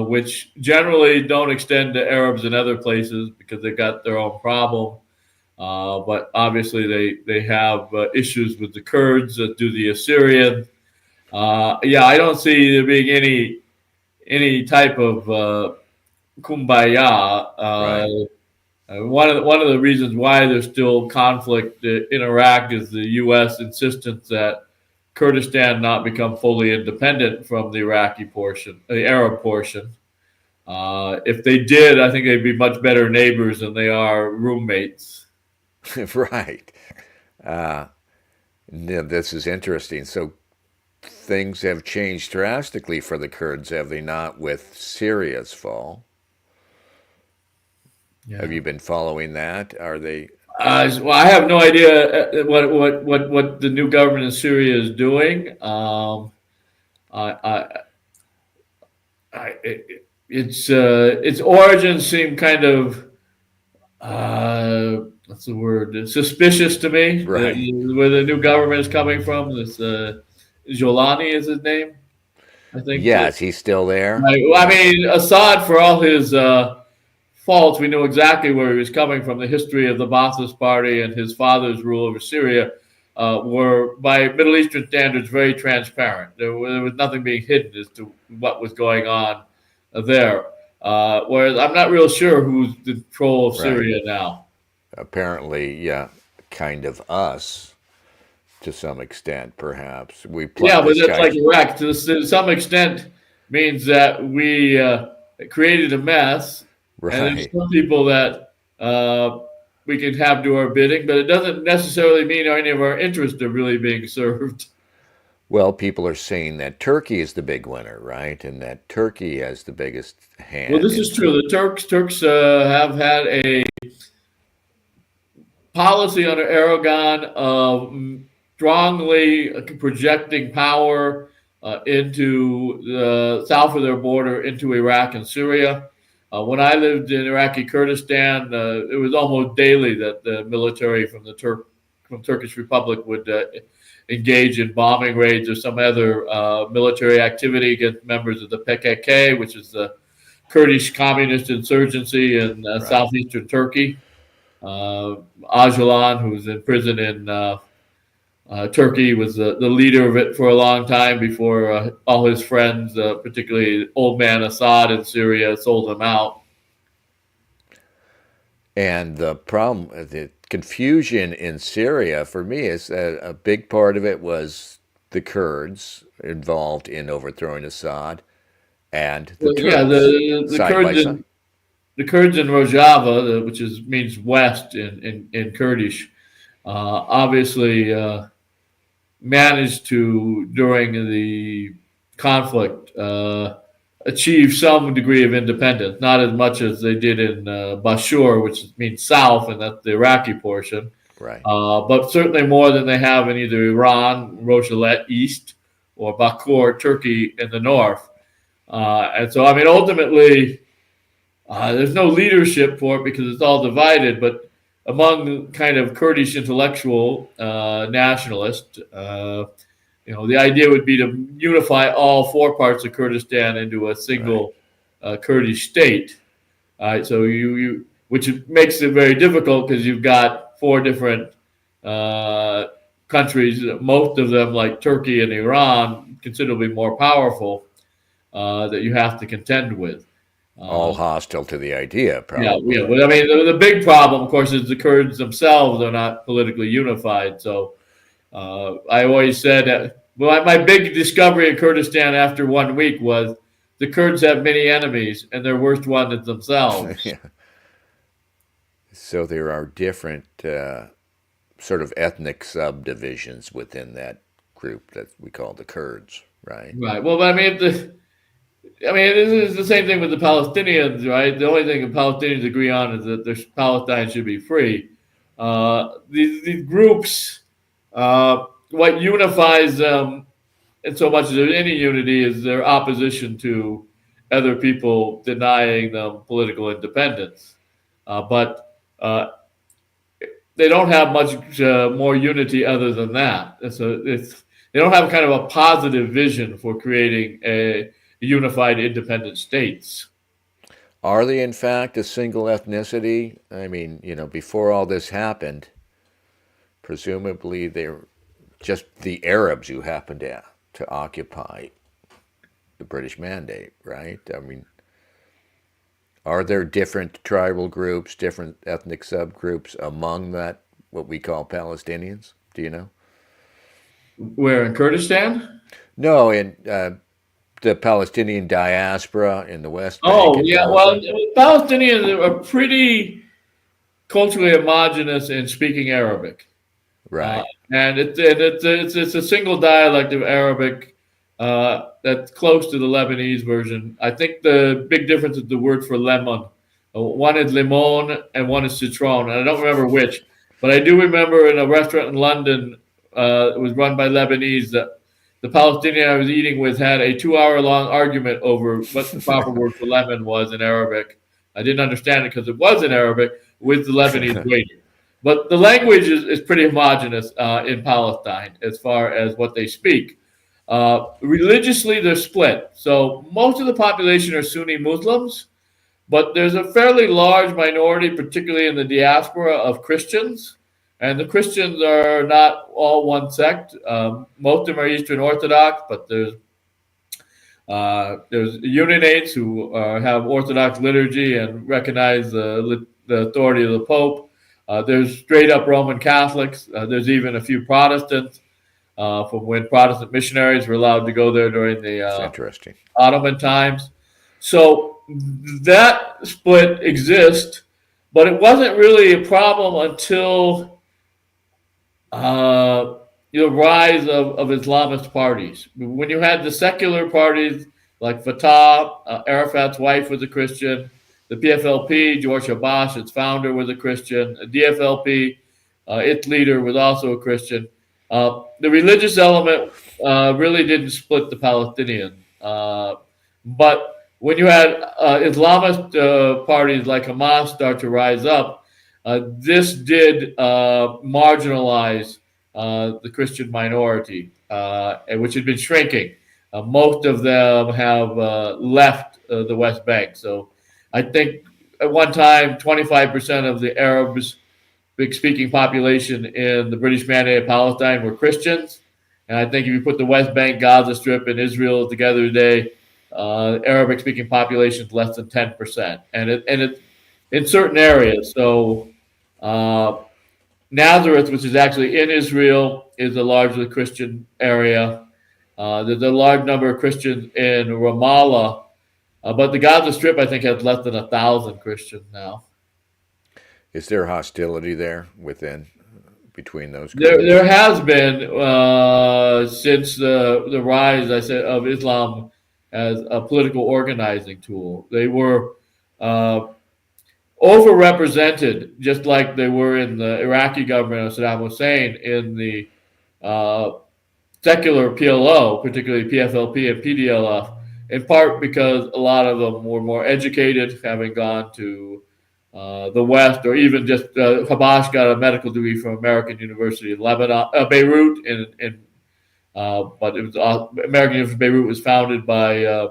which generally don't extend to Arabs in other places because they've got their own problem. But obviously they have issues with the Kurds due to the Assyrians. I don't see there being any type of kumbaya. Right. One of the reasons why there's still conflict in Iraq is the U.S. insistence that Kurdistan not become fully independent from the Iraqi portion, the Arab portion. If they did, I think they'd be much better neighbors than they are roommates. Right. Yeah, this is interesting. So things have changed drastically for the Kurds, have they not, with Syria's fall? Yeah. Have you been following that? Are they? Well, I have no idea what the new government in Syria is doing. I, its origins seem kind of what's the word? Suspicious to me. Right. Where the new government is coming from. This Jolani is his name, I think. Yes, he's still there. Right. Well, I mean, Assad, for all his faults, we knew exactly where he was coming from. The history of the Ba'athist Party and his father's rule over Syria were, by Middle Eastern standards, very transparent. There was nothing being hidden as to what was going on there. Whereas I'm not real sure who's in control of Syria now. Apparently, yeah, kind of us to some extent, perhaps. We Yeah, plucked but this that's guy. like Iraq. To some extent, means that we created a mess, and there's Right. some people that we can have do our bidding, but it doesn't necessarily mean any of our interests are really being served. Well, people are saying that Turkey is the big winner, right? And that Turkey has the biggest hand. Well, this is true. The Turks have had a policy under Aragon of strongly projecting power into the south of their border, into Iraq and Syria. When I lived in Iraqi Kurdistan, it was almost daily that the military from Turkish Republic would engage in bombing raids or some other military activity against members of the PKK, which is the Kurdish communist insurgency in southeastern Turkey. Öcalan, who was in prison in Turkey, was the leader of it for a long time before all his friends, particularly old man Assad in Syria, sold him out. And the problem, the confusion in Syria for me is that a big part of it was the Kurds involved in overthrowing Assad and the Well, yeah, Turks side by side. The Kurds in Rojava, which is means west in Kurdish, obviously managed to during the conflict achieve some degree of independence, not as much as they did in Bashur, which means south, and that's the Iraqi portion, Right. but certainly more than they have in either Iran, Rojava east, or Bakur, Turkey in the north. And so, I mean, ultimately, there's no leadership for it because it's all divided. But among kind of Kurdish intellectual nationalists, the idea would be to unify all four parts of Kurdistan into a single Kurdish state. So which makes it very difficult because you've got four different countries, most of them like Turkey and Iran, considerably more powerful, that you have to contend with. All hostile to the idea, probably. Yeah. But I mean, the big problem, of course, is the Kurds themselves are not politically unified. So I always said that. Well, my big discovery in Kurdistan after 1 week was the Kurds have many enemies, and their worst one is themselves. Yeah. So there are different sort of ethnic subdivisions within that group that we call the Kurds, right? Right. Well, I mean, this is the same thing with the Palestinians, right? The only thing the Palestinians agree on is that Palestine should be free. These groups, what unifies them, in so much as there's any unity, is their opposition to other people denying them political independence. But they don't have much more unity other than that. They don't have kind of a positive vision for creating a unified independent states. Are they, in fact, a single ethnicity? I mean, before all this happened, presumably they're just the Arabs who happened to occupy the British Mandate, right? I mean, are there different tribal groups, different ethnic subgroups among that, what we call Palestinians? Do you know? Where in Kurdistan? No, in the Palestinian diaspora in the West Bank Oh, and yeah. Well, Gaza. Palestinians are pretty culturally homogenous in speaking Arabic. Right. And it's a single dialect of Arabic that's close to the Lebanese version. I think the big difference is the word for lemon. One is limon and one is citron. And I don't remember which, but I do remember in a restaurant in London, it was run by Lebanese, that the Palestinian I was eating with had a 2 hour long argument over what the proper word for lemon was in Arabic. I didn't understand it because it was in Arabic with the Lebanese waiter. But the language is pretty homogenous in Palestine as far as what they speak. Religiously, they're split. So most of the population are Sunni Muslims, but there's a fairly large minority, particularly in the diaspora, of Christians. And the Christians are not all one sect. Most of them are Eastern Orthodox, but there's Uninates who have Orthodox liturgy and recognize the authority of the Pope. There's straight up Roman Catholics. There's even a few Protestants from when Protestant missionaries were allowed to go there during That's the interesting. Ottoman times. So that split exists, but it wasn't really a problem until the rise of Islamist parties. When you had the secular parties like Fatah, Arafat's wife was a Christian. The PFLP, George Abbas, its founder, was a Christian. The DFLP, its leader, was also a Christian. The religious element really didn't split the Palestinians. But when you had Islamist parties like Hamas start to rise up, this did marginalize the Christian minority, which had been shrinking. Most of them have left the West Bank. So I think at one time, 25% of the Arabs speaking population in the British Mandate of Palestine were Christians. And I think if you put the West Bank, Gaza Strip, and Israel together today, Arabic speaking population is less than 10%. And in certain areas. So uh, Nazareth, which is actually in Israel, is a largely Christian area. There's a large number of Christians in Ramallah, but the Gaza Strip, I think, has less than 1,000 Christians now. Is there hostility there within between those There, groups? there has been since the rise, I said, of Islam as a political organizing tool. They were uh, overrepresented, just like they were in the Iraqi government of Saddam Hussein in the uh, secular PLO, particularly PFLP and PDLF, in part because a lot of them were more educated, having gone to the West, or even just Habash got a medical degree from American University in Lebanon, Beirut, but it was American University of Beirut was founded by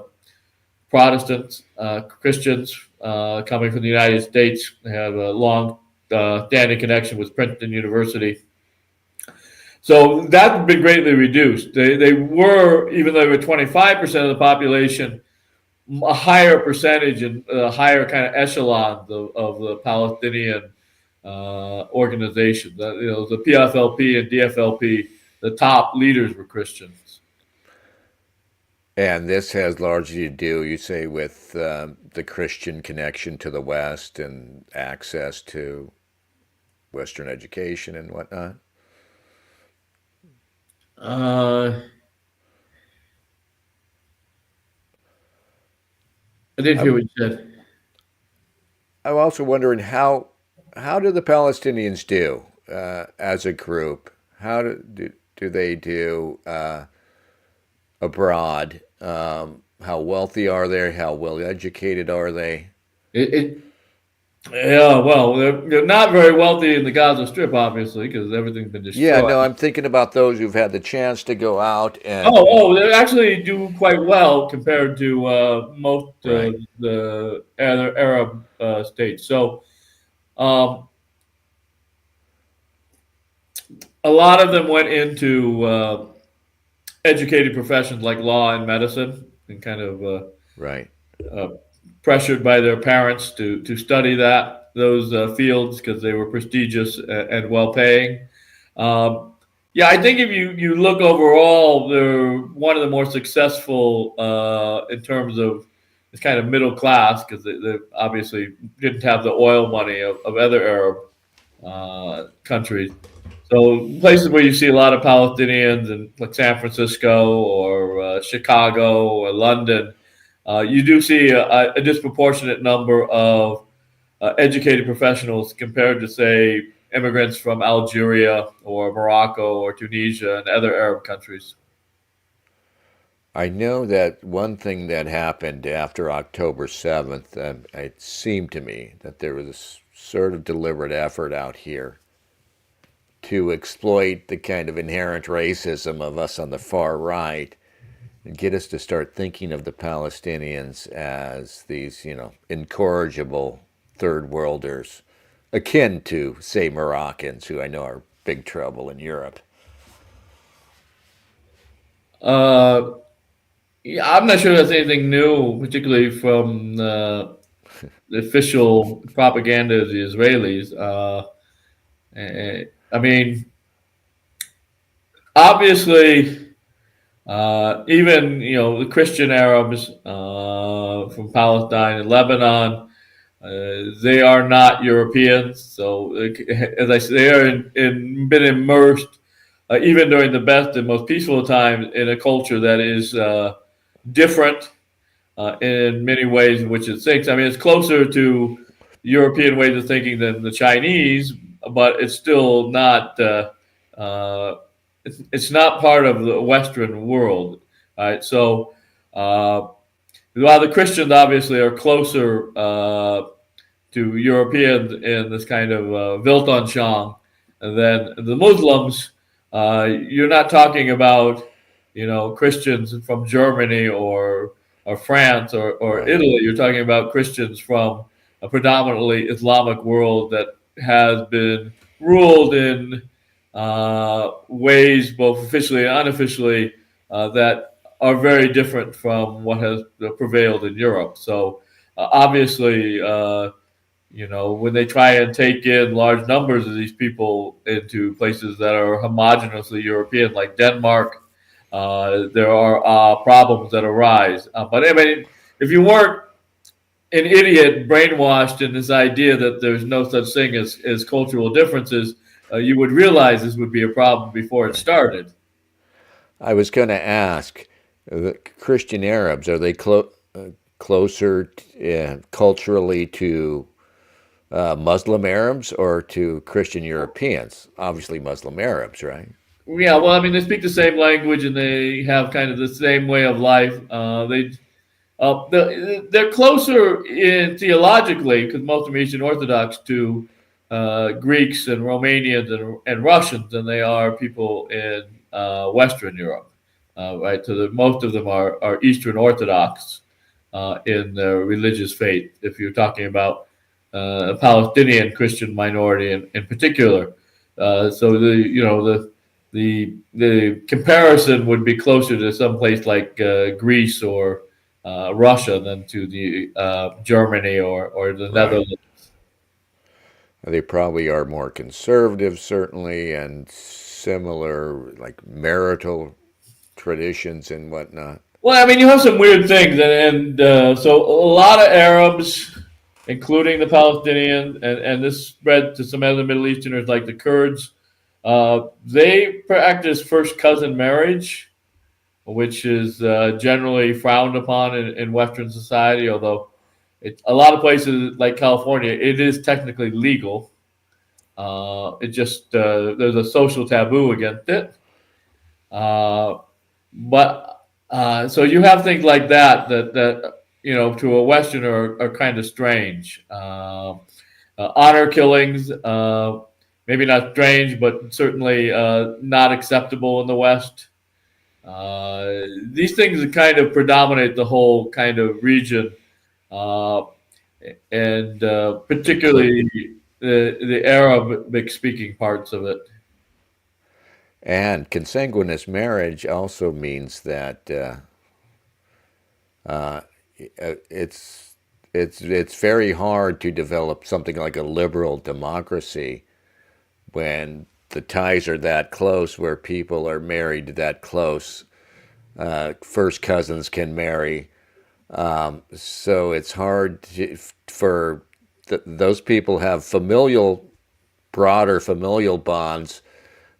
Protestants, Christians coming from the United States. They have a long standing connection with Princeton University. So that's been greatly reduced. They were, even though they were 25% of the population, a higher percentage and a higher kind of echelon of the Palestinian organization. The PFLP and DFLP, the top leaders were Christians. And this has largely to do, you say, with the Christian connection to the West and access to Western education and whatnot. I didn't hear what you said. I'm also wondering how do the Palestinians do as a group? How do they do abroad? How wealthy are they? How well educated are they? It, it yeah, well, they're not very wealthy in the Gaza Strip, obviously, because everything's been Yeah, destroyed. no, I'm thinking about those who've had the chance to go out They actually do quite well compared to most right, the other Arab states. So um, a lot of them went into educated professions like law and medicine, and kind of right. uh, pressured by their parents to study those fields because they were prestigious and well paying. Um, yeah, I think if you look overall, they're one of the more successful in terms of this kind of middle class because they obviously didn't have the oil money of other Arab countries. So places where you see a lot of Palestinians, in like San Francisco or Chicago or London, you do see a disproportionate number of educated professionals compared to, say, immigrants from Algeria or Morocco or Tunisia and other Arab countries. I know that one thing that happened after October 7th, it seemed to me that there was a sort of deliberate effort out here to exploit the kind of inherent racism of us on the far right and get us to start thinking of the Palestinians as these, incorrigible third worlders, akin to, say, Moroccans, who I know are big trouble in Europe. Uh, yeah, I'm not sure that's anything new, particularly from the official propaganda of the Israelis. I mean, obviously, even the Christian Arabs from Palestine and Lebanon, they are not Europeans. So, as I said, they are been immersed, even during the best and most peaceful times, in a culture that is different in many ways in which it thinks. I mean, it's closer to European ways of thinking than the Chinese, but it's still not. Uh, it's not part of the Western world. Right? So, while the Christians obviously are closer to Europeans in this kind of Weltanschauung, and then the Muslims, you're not talking about Christians from Germany or France or Right. Italy. You're talking about Christians from a predominantly Islamic world that has been ruled in ways, both officially and unofficially, that are very different from what has prevailed in Europe. So obviously, When they try and take in large numbers of these people into places that are homogeneously European, like Denmark, there are problems that arise. But I mean, if you weren't an idiot brainwashed in this idea that there's no such thing as cultural differences, you would realize this would be a problem before it Right. started. I was going to ask, the Christian Arabs, are they closer culturally to Muslim Arabs or to Christian Europeans? Obviously, Muslim Arabs, right? Yeah, well, I mean, they speak the same language and they have kind of the same way of life. They're closer in theologically because most of them are Eastern Orthodox to Greeks and Romanians and Russians than they are people in Western Europe, right? So most of them are Eastern Orthodox in their religious faith. If you're talking about a Palestinian Christian minority in particular, so the comparison would be closer to some place like Greece or Russia than to the Germany or the Right. Netherlands. They probably are more conservative, certainly, and similar, like marital traditions and whatnot. Well, I mean, you have some weird things, and so a lot of Arabs, including the Palestinians, and this spread to some other Middle Easterners like the Kurds, they practice first cousin marriage, which is generally frowned upon in Western society, although a lot of places like California, it is technically legal. It just there's a social taboo against it. Uh, but so you have things like that to a Westerner are kind of strange. Honor killings, maybe not strange, but certainly not acceptable in the West. These things kind of predominate the whole kind of region, uh, and Include particularly the Arabic speaking parts of it. and consanguineous marriage also means that uh, it's it's very hard to develop something like a liberal democracy when the ties are that close, where people are married that close. First cousins can marry, so it's hard for those people have broader familial bonds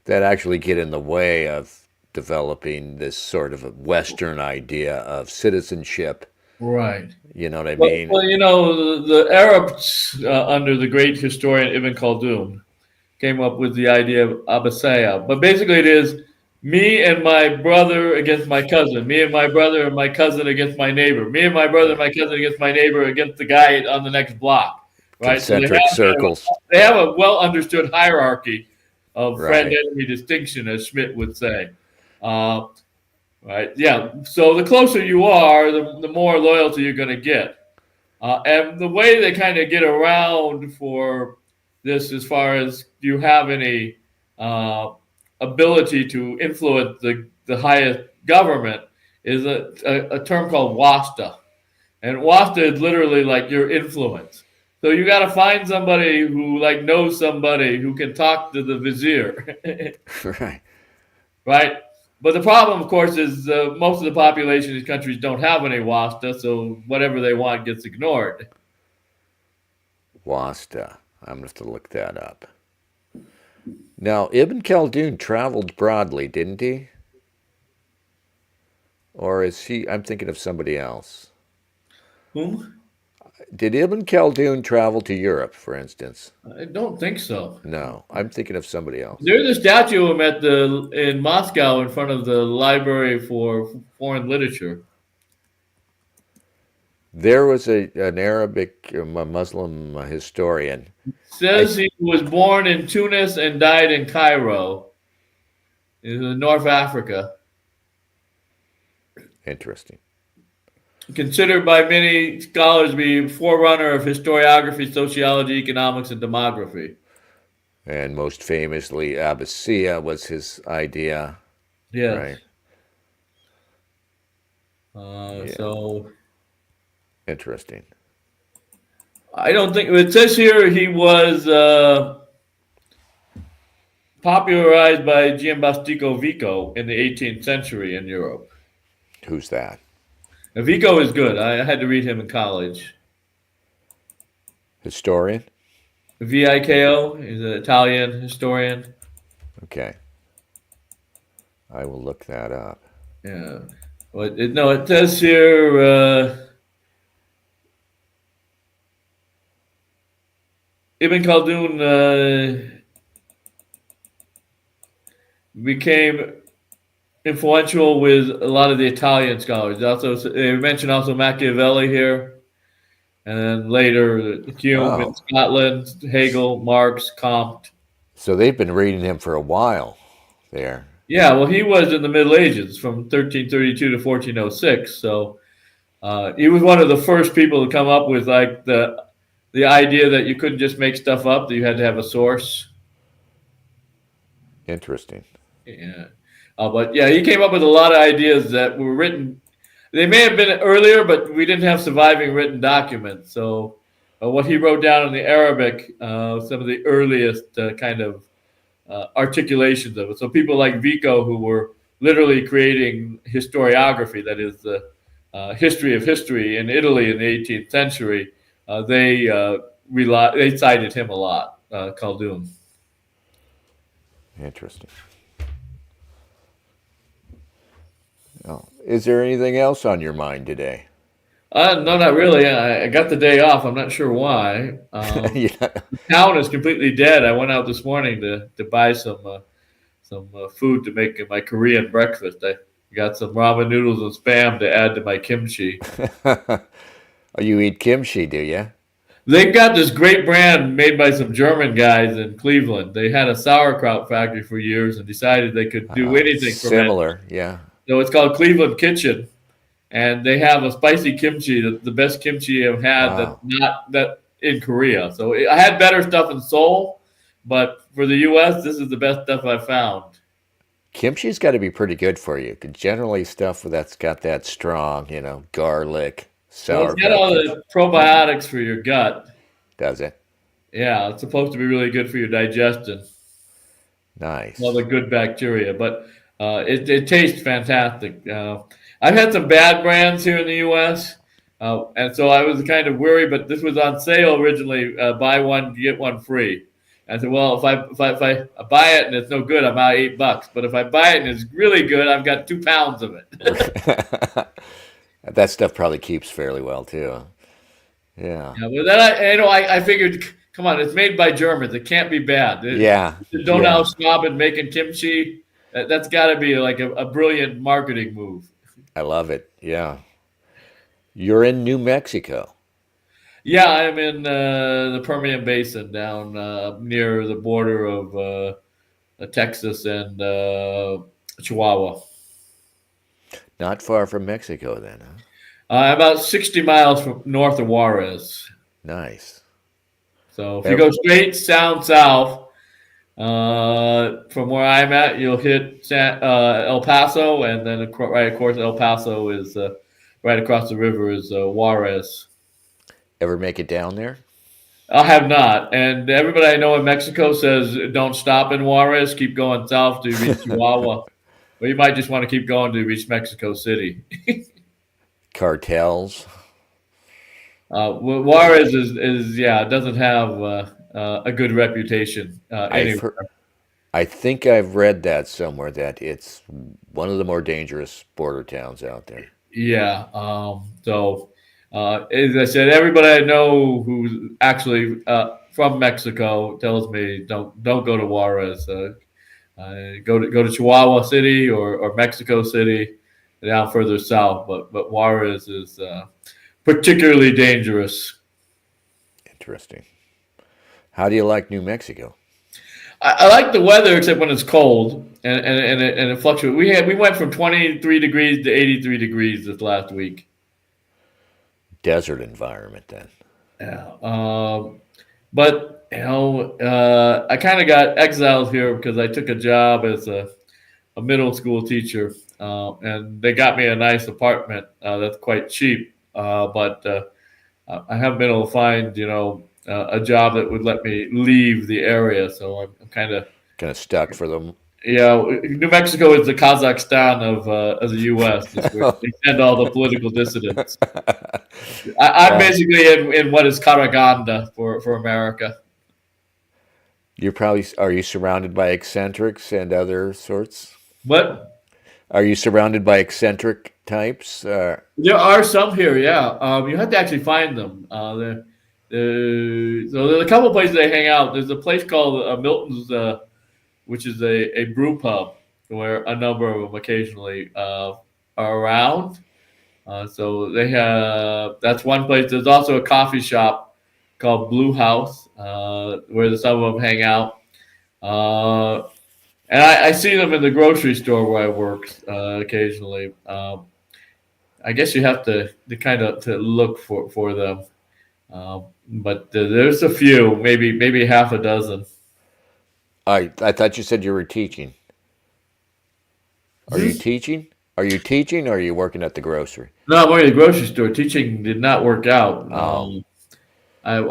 that actually get in the way of developing this sort of a Western idea of citizenship. Right. You know what I Well, mean? well, the Arabs under the great historian Ibn Khaldun came up with the idea of Abbasiyah. But basically, it is me and my brother against my cousin, me and my brother and my cousin against my neighbor, me and my brother and Right. my cousin against my neighbor against the guy on the next block. Right. So Concentric circles. they have a well understood hierarchy of friend Right. enemy distinction, as Schmidt would say. Uh, right. Yeah. So the closer you are, the more loyalty you're going to get. And the way they kind of get around for this, as far as do you have any uh, ability to influence the highest government, is a term called wasta. And wasta is literally like your influence. So you got to find somebody who like knows somebody who can talk to the vizier, Right. right? But the problem, of course, is most of the population of these countries don't have any wasta, so whatever they want gets ignored. Wasta. I'm gonna have to look that up. Now, Ibn Khaldun traveled broadly, didn't he? Or is he? I'm thinking of somebody else. Whom? Did Ibn Khaldun travel to Europe, for instance? I don't think so. No, I'm thinking of somebody else. There's a statue of him in Moscow in front of the Library for Foreign Literature. There was an Arabic, Muslim historian. I Says he was born in Tunis and died in Cairo, in North Africa. Interesting. Considered by many scholars to be forerunner of historiography, sociology, economics, and demography. And most famously, Abbasiyya was his idea, Yes. right? Yeah, So interesting. I don't think it says here he was popularized by Giambastico Vico in the 18th century in Europe. Who's that? Now, Vico is good. I had to read him in college. Historian? Vico is an Italian historian. Okay. I will look that up. Yeah. But it says here Ibn Khaldun became influential with a lot of the Italian scholars. Also, they mention also Machiavelli here, and then later Hume in Oh. Scotland, Hegel, Marx, Comte. So they've been reading him for a while there. Yeah, well, he was in the Middle Ages from 1332 to 1406. So he was one of the first people to come up with like the idea that you couldn't just make stuff up; that you had to have a source. Interesting. Yeah, but yeah, he came up with a lot of ideas that were written. They may have been earlier, but we didn't have surviving written documents. So what he wrote down in the Arabic, some of the earliest kind of articulations of it. So people like Vico, who were literally creating historiography, that is the history of history in Italy in the 18th century, they cited him a lot, Khaldun. Interesting. Oh, is there anything else on your mind today? No, not really. I got the day off. I'm not sure why. Yeah. The town is completely dead. I went out this morning to buy some food to make my Korean breakfast. I got some ramen noodles and spam to add to my kimchi. Oh, you eat kimchi, do you? They've got this great brand made by some German guys in Cleveland. They had a sauerkraut factory for years and decided they could do anything from it. Similar, yeah. So it's called Cleveland Kitchen, and they have a spicy kimchi, the best kimchi I've had. Wow. That's not that in Korea. So I had better stuff in Seoul, but for the U.S., this is the best stuff I've found. Kimchi's got to be pretty good for you. 'Cause generally, stuff that's got that strong, garlic, Well, it's got all sauerkraut. the probiotics for your gut. Does it? Yeah, it's supposed to be really good for your digestion. Nice. All the good bacteria, but it tastes fantastic. I've had some bad brands here in the U.S., and so I was kind of worried. But this was on sale originally. Buy one get one free. I said, well, if I buy it and it's no good, I'm out $8. But if I buy it and it's really good, I've got 2 pounds of it. That stuff probably keeps fairly well too. Yeah. Yeah, but then I figured, come on, it's made by Germans. It can't be bad. Yeah. Don't Yeah. out-snob in making kimchi. That's got to be like a brilliant marketing move. I love it. Yeah. You're in New Mexico. Yeah, I'm in the Permian Basin down near the border of Texas and Chihuahua. Not far from Mexico then, huh? About 60 miles from north of Juarez. Nice. So if you go straight south, from where I'm at, you'll hit El Paso, and then right across El Paso is right across the river is Juarez. Ever make it down there? I have not, and everybody I know in Mexico says don't stop in Juarez, keep going south to reach Chihuahua. Or you might just want to keep going to reach Mexico City. Cartels. Juarez is doesn't have a good reputation anywhere. I think I've read that somewhere that it's one of the more dangerous border towns out there. Yeah. So, as I said, everybody I know who's actually from Mexico tells me don't go to Juarez. Go to Chihuahua City or Mexico City, down further south. But Juarez is particularly dangerous. Interesting. How do you like New Mexico? I like the weather, except when it's cold and it fluctuates. We went from 23 degrees to 83 degrees this last week. Desert environment then. Yeah. But I kind of got exiled here because I took a job as a middle school teacher, and they got me a nice apartment that's quite cheap. But I haven't been able to find, a job that would let me leave the area. So I'm kind of, Kind of stuck for them. New Mexico is the Kazakhstan of the U.S. It's where they send all the political dissidents. I'm Well, basically in what is Karaganda for America. you're probably are you surrounded by eccentrics and other sorts? But Are you surrounded by eccentric types? there are some here, yeah. You have to actually find them. So there's a couple places they hang out. There's a place called Milton's, which is a brew pub where a number of them occasionally are around. So they have that's one place. There's also a coffee shop called Blue House where some of them hang out. And I see them in the grocery store where I work occasionally. I guess you have to kind of to look for them. But there's a few, maybe half a dozen. I thought you said you were teaching. Are you teaching? Are you teaching or are you working at the grocery? No, I'm working at the grocery store. Teaching did not work out. Oh. I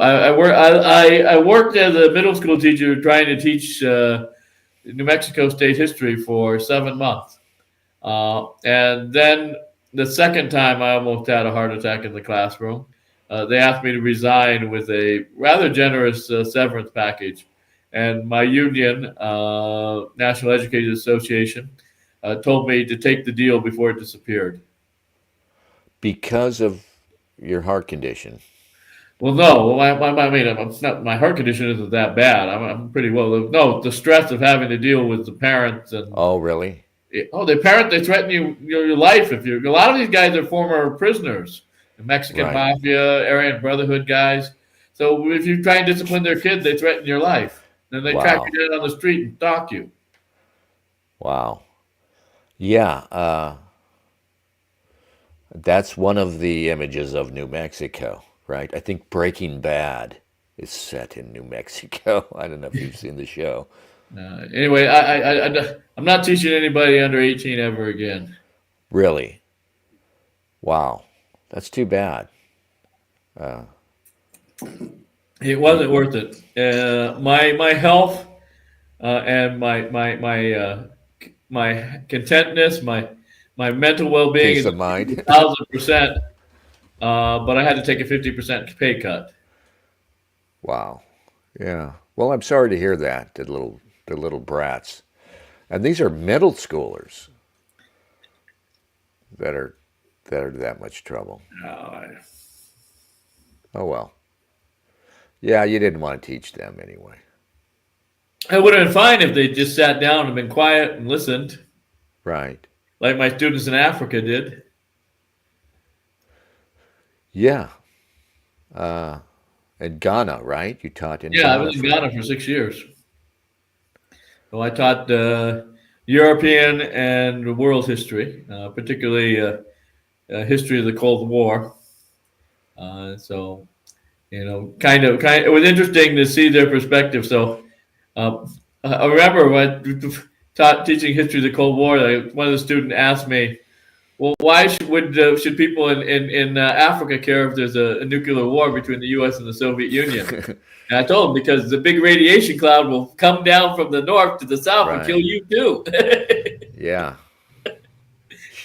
worked as a middle school teacher trying to teach New Mexico state history for 7 months. And then the second time I almost had a heart attack in the classroom. They asked me to resign with a rather generous severance package. And my union, National Educators Association, told me to take the deal before it disappeared. Because of your heart condition. Well, no, I mean, I'm not, my heart condition isn't that bad. I'm pretty well. No, the stress of having to deal with the parents and Oh, really? they threaten your life if you. A lot of these guys are former prisoners, the Mexican Right. mafia, Aryan Brotherhood guys. So if you try and discipline their kids, they threaten your life. Then they track Wow. you down on the street and stalk you. Wow. Yeah, that's one of the images of New Mexico, right? I think Breaking Bad is set in New Mexico. I don't know if you've seen the show. Anyway, I'm not teaching anybody under 18 ever again. Really? Wow. That's too bad. It wasn't worth it. My health and my contentness, my mental well being Peace is of mind. 1,000%. But I had to take a 50% pay cut. Wow. Yeah. Well, I'm sorry to hear that, the little brats. And these are middle schoolers that are that much trouble. Oh well. Yeah, you didn't want to teach them anyway. It would have been fine if they just sat down and been quiet and listened, Right. like my students in Africa did. Yeah. In Ghana, right? You taught in Yeah, I Ghana was in for- Ghana for 6 years. So I taught European and world history, particularly history of the Cold War. So, it was interesting to see their perspective. So, I remember when teaching history of the Cold War, one of the students asked me, "Well, why should people in Africa care if there's a nuclear war between the U.S. and the Soviet Union?" And I told him because the big radiation cloud will come down from the north to the south and Right. kill you too. Yeah.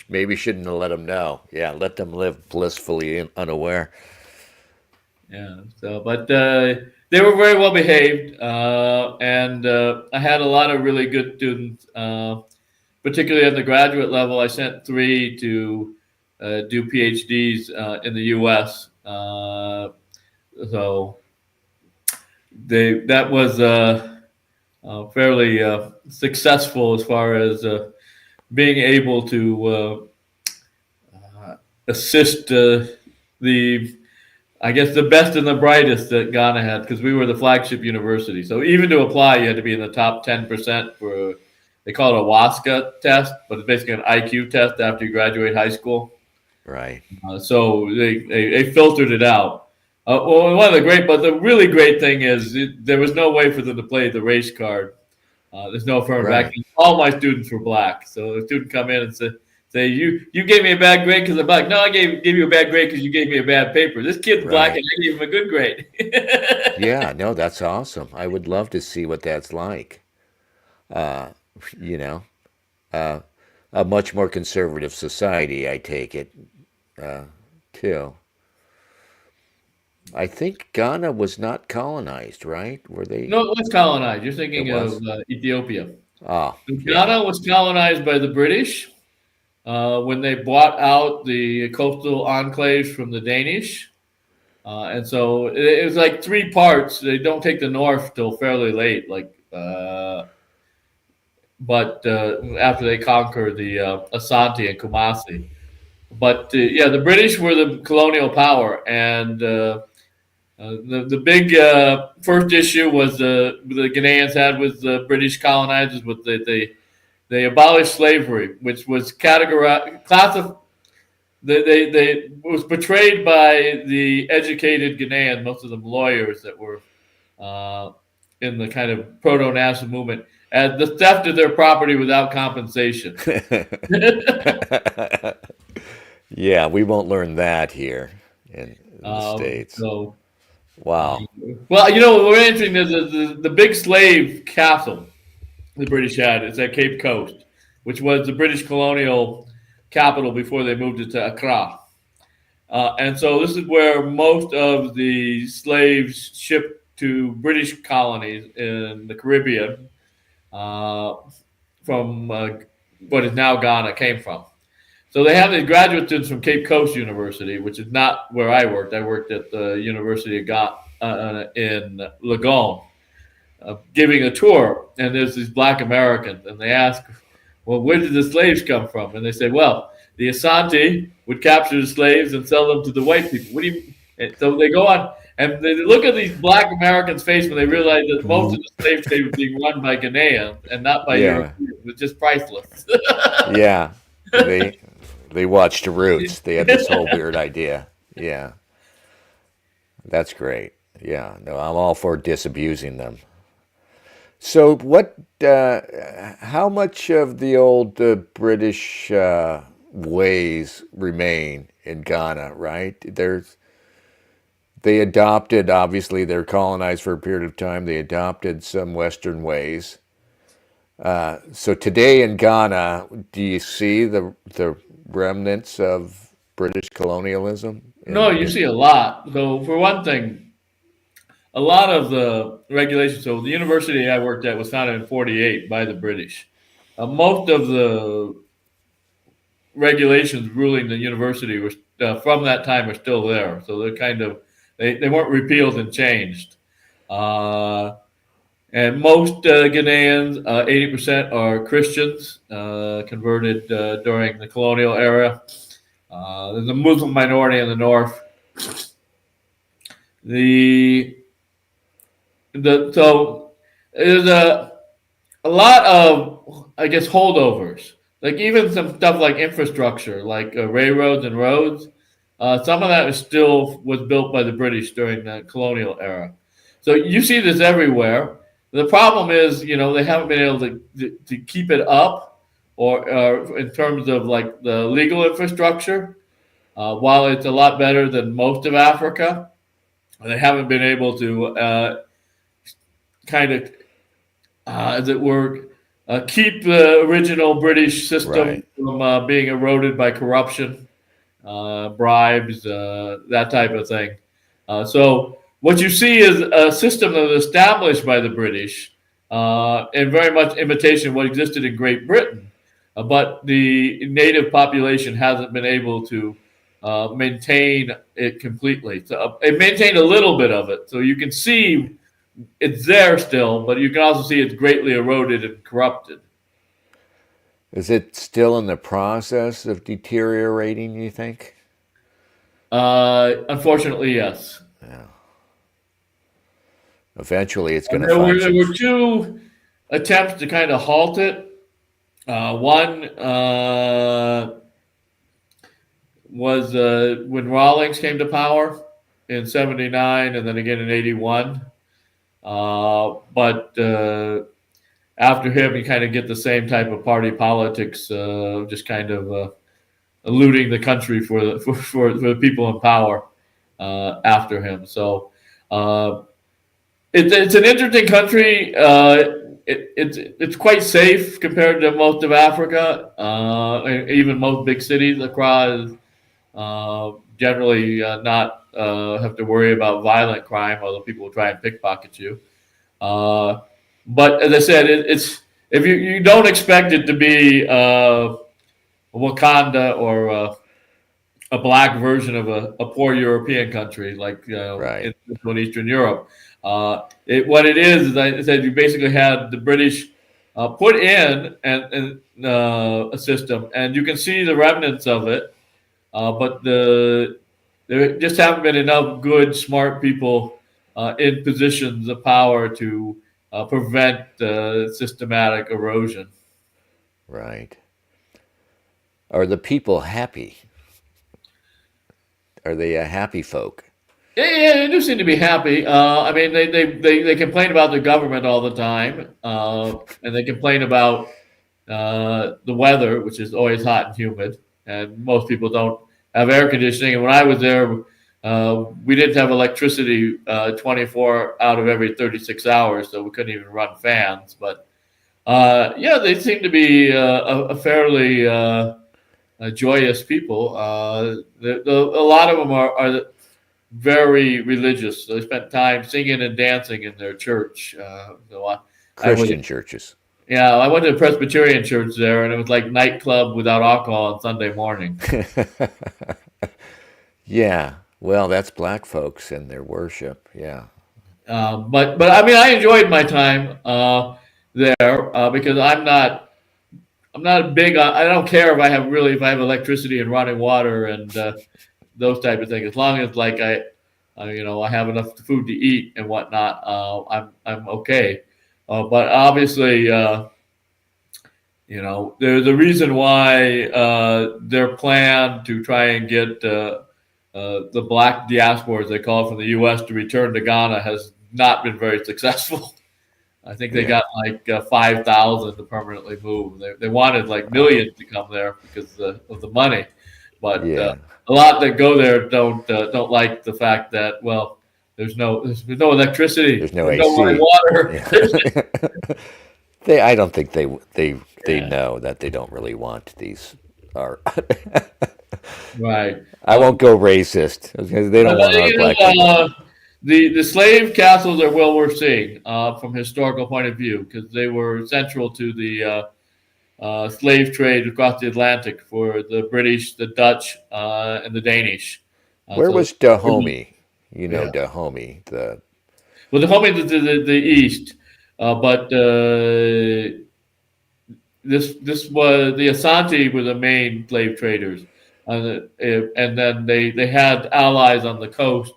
Maybe shouldn't have let them know. Yeah, let them live blissfully unaware. Yeah. So, but they were very well behaved, and I had a lot of really good students. Particularly at the graduate level, I sent 3 to do PhDs in the U.S. So that was fairly successful as far as being able to assist I guess the best and the brightest that Ghana had, because we were the flagship university. So even to apply, you had to be in the top 10% for, they call it a WASCA test, but it's basically an IQ test after you graduate high school. Right. So they filtered it out. But the really great thing is there was no way for them to play the race card. There's no affirmative Right. action. All my students were black. So the student come in and say, say you gave me a bad grade because I'm black. No, I gave you a bad grade because you gave me a bad paper. This kid's black Right. and I gave him a good grade. Yeah, no, that's awesome. I would love to see what that's like. Uh, you know, uh, a much more conservative society, I take it, uh, too. I think Ghana was not colonized, right? Were they? No, it was colonized. You're It thinking of was. Ethiopia. Oh, yeah. Ghana was colonized by the British when they bought out the coastal enclaves from the Danish. And so it was like three parts. They don't take the north till fairly late, but after they conquer the Asante and Kumasi. But yeah, the British were the colonial power, and the big first issue was the Ghanaians had with the British colonizers was that they abolished slavery, which was categorized classified. They was portrayed by the educated Ghanaians, most of them lawyers that were uh, in the kind of proto-national movement, as the theft of their property without compensation. Yeah, we won't learn that here in the States. So, Wow. well, what we're entering is the big slave castle the British had. It's at Cape Coast, which was the British colonial capital before they moved it to Accra. And so this is where most of the slaves shipped to British colonies in the Caribbean uh, from what is now Ghana came from. So they have these graduate students from Cape Coast University, which is not where I worked. I worked at the University of Ghana in Legon, giving a tour. And there's these black Americans, and they ask, well, where did the slaves come from? And they say, well, the Asante would capture the slaves and sell them to the white people. What do you? And so they go on and they look at these black Americans' face when they realize that most of the slave trade was being run by Ghanaians and not by Yeah. Europeans. It was just priceless. Yeah. They they watched the roots. They had this whole weird idea. Yeah. That's great. Yeah. No, I'm all for disabusing them. So how much of the old British ways remain in Ghana, right? They adopted, obviously, they're colonized for a period of time. They adopted some Western ways. So today in Ghana, do you see the remnants of British colonialism? No, you see a lot. So for one thing, a lot of the regulations. So the university I worked at was founded in '48 by the British. Most of the regulations ruling the university were from that time are still there. So they're kind of they weren't repealed and changed. Uh, and most Ghanaians, 80% are Christians, converted during the colonial era. There's a Muslim minority in the north. The so there's a lot of, I guess, holdovers. Like even some stuff like infrastructure, like railroads and roads. Some of that is still was built by the British during the colonial era. So you see this everywhere. The problem is, they haven't been able to keep it up, or in terms of like the legal infrastructure. While it's a lot better than most of Africa, they haven't been able to kind of as it were, keep the original British system Right. from being eroded by corruption, bribes, that type of thing. So what you see is a system that was established by the British in very much imitation of what existed in Great Britain, but the native population hasn't been able to maintain it completely. So it maintained a little bit of it. So you can see it's there still, but you can also see it's greatly eroded and corrupted. Is it still in the process of deteriorating, you think? Unfortunately, yes. Yeah. Eventually, it's going to There were find there some. were two attempts to kind of halt it. One was when Rawlings came to power in '79, and then again in '81. But after him, you kind of get the same type of party politics, just kind of looting the country for the people in power after him. So it's an interesting country. It's quite safe compared to most of Africa, and even most big cities across. Generally, not have to worry about violent crime, although people will try and pickpocket you. Uh, but as I said, it's if you don't expect it to be Wakanda or a black version of a poor European country like Right. in Central and Eastern Europe. What it is I said you basically had the British put in a system, and you can see the remnants of it, but there just haven't been enough good, smart people in positions of power to prevent systematic erosion. Right. Are the people happy? Are they a happy folk? Yeah, they do seem to be happy. I mean, they complain about the government all the time, and they complain about the weather, which is always hot and humid, and most people don't have air conditioning. And when I was there, we didn't have electricity 24 out of every 36 hours, so we couldn't even run fans. But yeah, they seem to be a fairly joyous people. A lot of them are very religious. They spent time singing and dancing in their church. I was, Christian churches. yeah, I went to a Presbyterian church there, and it was like nightclub without alcohol on Sunday morning. Yeah. Well, that's black folks and their worship. Yeah. But I mean, I enjoyed my time there because I'm not a big. I don't care if I have electricity and running water and those type of things. As long as like I have enough food to eat and whatnot, I'm okay. But obviously, there's a reason why their plan to try and get the black diaspora, as they call it, from the U.S. to return to Ghana has not been very successful. I think they Yeah. got like 5,000 to permanently move. They wanted like millions to come there because of the money, but Yeah. a lot that go there don't like the fact that there's no electricity, There's no there's no running AC. water. Yeah. I don't think they Yeah. know that they don't really want these. Are Right. I won't go racist because they don't But want our black people. the slave castles are well worth seeing from a historical point of view because they were central to the slave trade across the Atlantic for the British, the Dutch, and the Danish. Where So, was Dahomey? You know yeah. Dahomey, the Well, the home is the east, but this was the Asante were the main slave traders, and then they had allies on the coast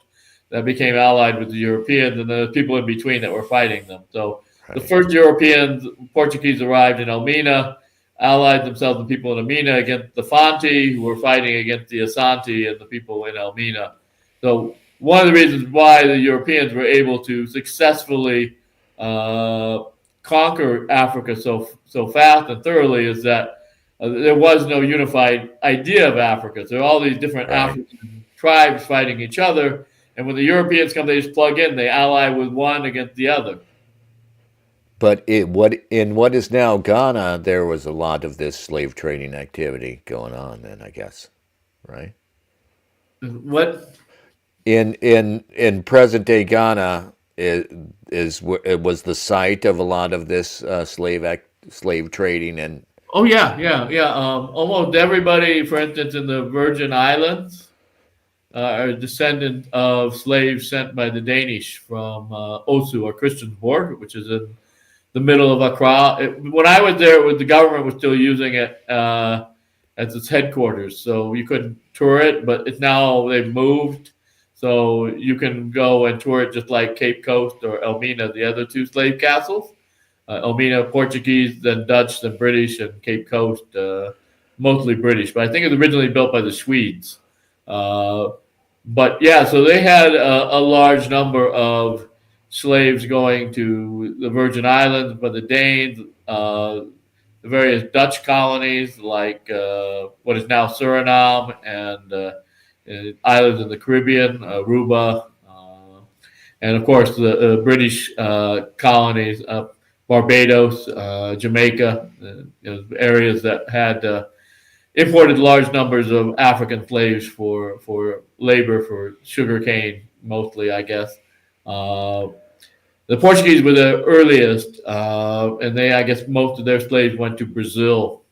that became allied with the Europeans, and the people in between that were fighting them. So the right, first Europeans, Portuguese, arrived in Elmina, allied themselves with people in Elmina against the Fanti, who were fighting against the Asante and the people in Elmina. So one of the reasons why the Europeans were able to successfully uh, conquer Africa so fast and thoroughly is that there was no unified idea of Africa. So all these different right. African tribes fighting each other, and when the Europeans come, they just plug in. They ally with one against the other. But what is now Ghana, there was a lot of this slave trading activity going on then, I guess, right? What? In present day Ghana it was the site of a lot of this slave trading and Oh yeah. Almost everybody, for instance, in the Virgin Islands, are descendant of slaves sent by the Danish from Osu or Christiansborg, which is in the middle of Accra. When I was there, the government was still using it as its headquarters, so you couldn't tour it. But it's now they've moved, so you can go and tour it just like Cape Coast or Elmina, the other two slave castles. Elmina, Portuguese, then Dutch, then British, and Cape Coast, mostly British. But I think it was originally built by the Swedes. Uh, but yeah, so they had a large number of slaves going to the Virgin Islands, but the Danes, the various Dutch colonies, like what is now Suriname, and islands in the Caribbean, Aruba, and of course the British colonies of Barbados, Jamaica, areas that had imported large numbers of African slaves for labor for sugarcane, mostly, I guess. Uh, the Portuguese were the earliest, and I guess, most of their slaves went to Brazil.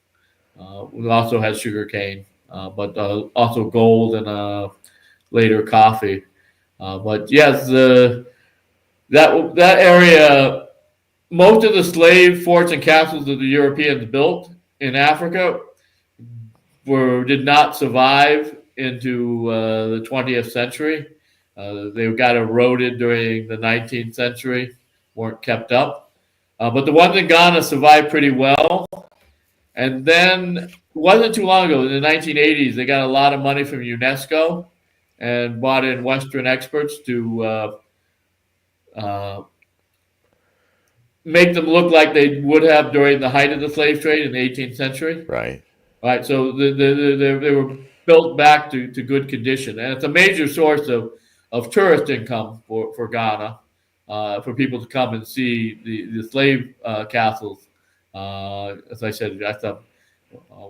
We also had sugarcane, but also gold and later coffee. But yes, that area, most of the slave forts and castles that the Europeans built in Africa did not survive into the 20th century. They got eroded during the 19th century, weren't kept up. But the ones in Ghana survived pretty well. And then it wasn't too long ago, in the 1980s, they got a lot of money from UNESCO and brought in Western experts to make them look like they would have during the height of the slave trade in the 18th century. Right. Right, so they were built back to good condition, and it's a major source of tourist income for Ghana, for people to come and see the slave castles. As I said, that's a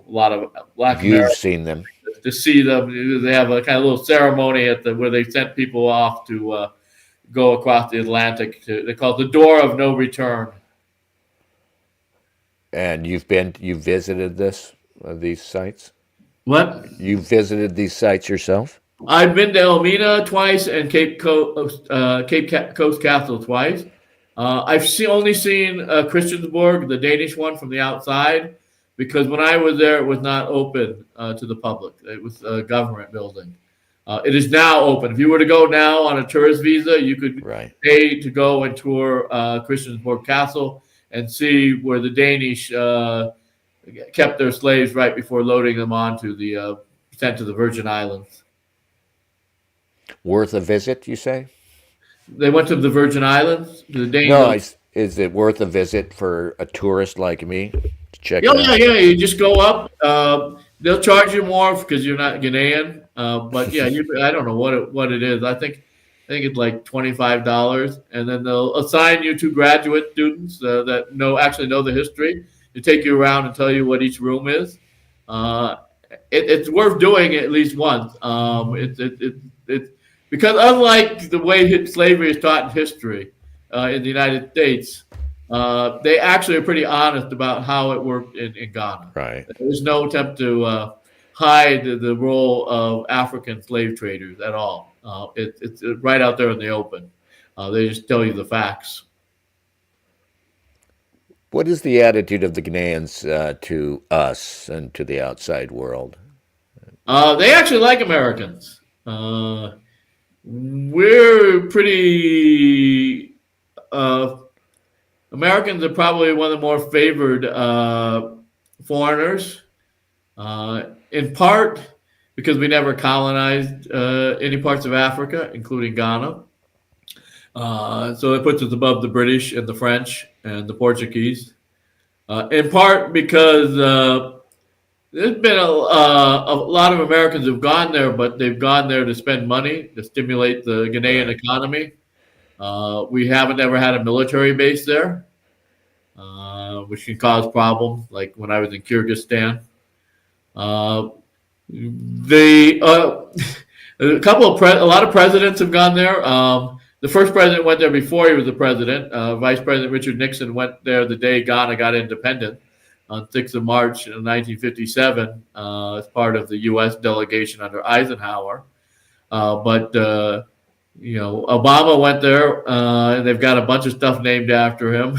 lot of Black You've Americans seen them. to see them. They have a kind of little ceremony where they sent people off to go across the Atlantic. They call it the Door of No Return. And you visited these sites? What? You visited these sites yourself? I've been to Elmina twice and Cape Coast Castle twice. I've only seen Christiansborg, the Danish one, from the outside, because when I was there, it was not open to the public. It was a government building. It is now open. If you were to go now on a tourist visa, you could pay to go and tour Christiansborg Castle and see where the Danish kept their slaves right before loading them onto sent to the Virgin Islands. Worth a visit, you say? They went to the Virgin Islands. The Danes. No, is it worth a visit for a tourist like me to check it out? Yeah. You just go up. They'll charge you more because you're not Ghanaian. But yeah, I don't know what it is. I think it's like $25, and then they'll assign you to graduate students that actually know the history to take you around and tell you what each room is. It's worth doing at least once. It's because, unlike the way slavery is taught in history in the United States, they actually are pretty honest about how it worked in Ghana. Right. There's no attempt to hide the role of African slave traders at all. It's right out there in the open. They just tell you the facts. What is the attitude of the Ghanaians to us and to the outside world? They actually like Americans. We're pretty. Americans are probably one of the more favored foreigners, in part because we never colonized any parts of Africa, including Ghana. So that puts us above the British and the French and the Portuguese. In part because there's been a lot of Americans who've gone there, but they've gone there to spend money to stimulate the Ghanaian economy. We haven't ever had a military base there, which can cause problems, like when I was in Kyrgyzstan. A lot of presidents have gone there. The first president went there before he was the president. Vice President Richard Nixon went there the day Ghana got independent on 6th of March 1957 as part of the U.S. delegation under Eisenhower. But Obama went there, and they've got a bunch of stuff named after him.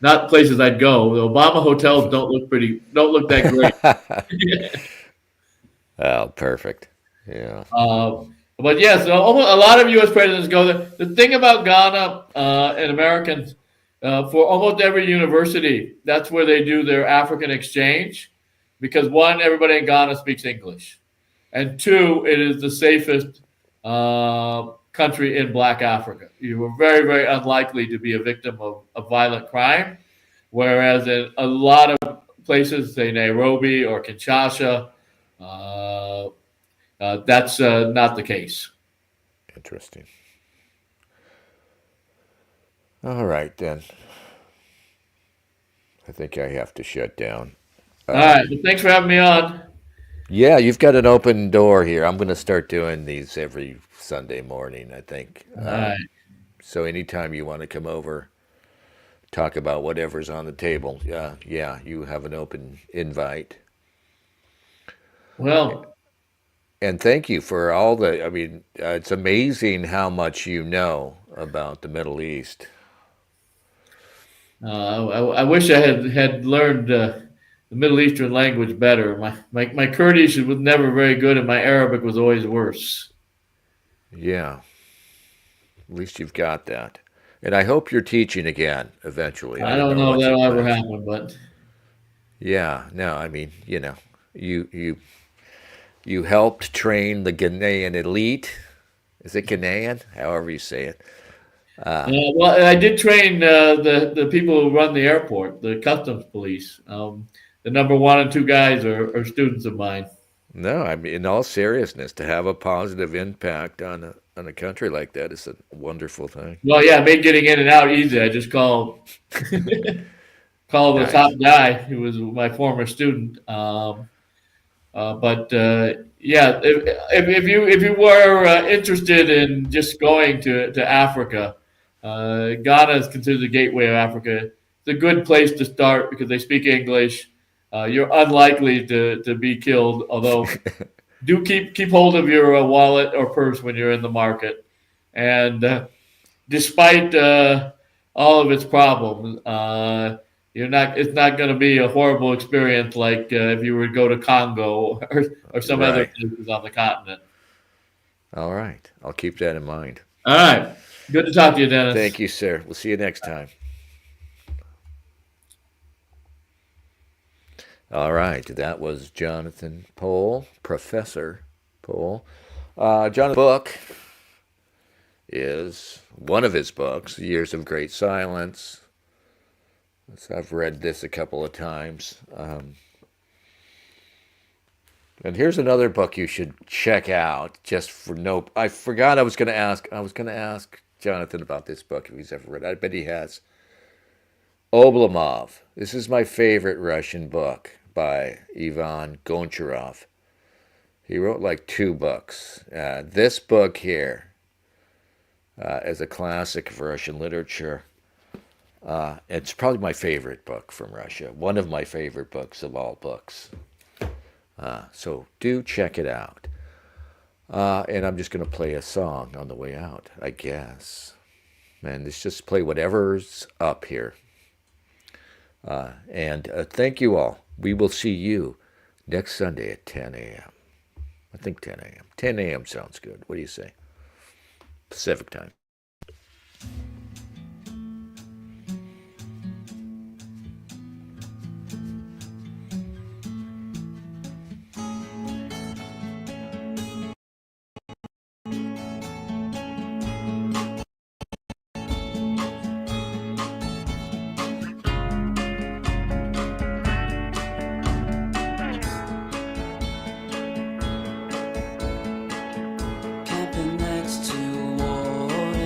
Not places I'd go. The Obama hotels don't look that great. Oh, perfect. Yeah. But yes, a lot of U.S. presidents go there. The thing about Ghana and Americans, for almost every university, that's where they do their African exchange, because one, everybody in Ghana speaks English, and two, it is the safest country in Black Africa. You are very, very unlikely to be a victim of violent crime. whereas in a lot of places, say Nairobi or Kinshasa, uh, that's not the case. Interesting. All right, then. I think I have to shut down. All right. Well, thanks for having me on. Yeah, you've got an open door here. I'm going to start doing these every Sunday morning, I think. All right. So anytime you want to come over, talk about whatever's on the table, yeah, you have an open invite. Well, And thank you for all the, I mean, it's amazing how much you know about the Middle East. I wish I had learned the Middle Eastern language better. My Kurdish was never very good, and my Arabic was always worse. Yeah, at least you've got that. And I hope you're teaching again eventually. I I don't don't know know if what your that'll ever plans. happen, but Yeah, no, I mean, you helped train the Ghanaian elite. Is it Ghanaian? However you say it. well, I did train the people who run the airport, the customs police. The number one and two guys are students of mine. No, I mean, in all seriousness, to have a positive impact on a country like that is a wonderful thing. Well, yeah, it made getting in and out easy. I just call the top Nice. guy who was my former student. But yeah, if you were interested in just going to Africa, Ghana is considered the gateway of Africa. It's a good place to start because they speak English. You're unlikely to be killed, although do keep hold of your wallet or purse when you're in the market. And despite all of its problems, you're not. It's not going to be a horrible experience like if you were to go to Congo or some other Right. places on the continent. All right. I'll keep that in mind. All right, good to talk to you, Thank Dennis. you, sir. We'll see you next time. All right. That was Jonathan Pohl, Professor Pohl. Jonathan's book is one of his books, Years of Great Silence. So I've read this a couple of times. And here's another book you should check out. Just for no, I forgot I was going to ask. I was going to ask Jonathan about this book if he's ever read it. I bet he has. Oblomov. This is my favorite Russian book by Ivan Goncharov. He wrote like two books. This book here is a classic of Russian literature. It's probably my favorite book from Russia. One of my favorite books of all books. So do check it out. And I'm just going to play a song on the way out, I guess. And let's just play whatever's up here. And thank you all. We will see you next Sunday at 10 a.m. I think 10 a.m. 10 a.m. sounds good. What do you say? Pacific time. Camping next to water.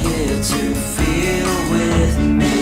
here to feel with me.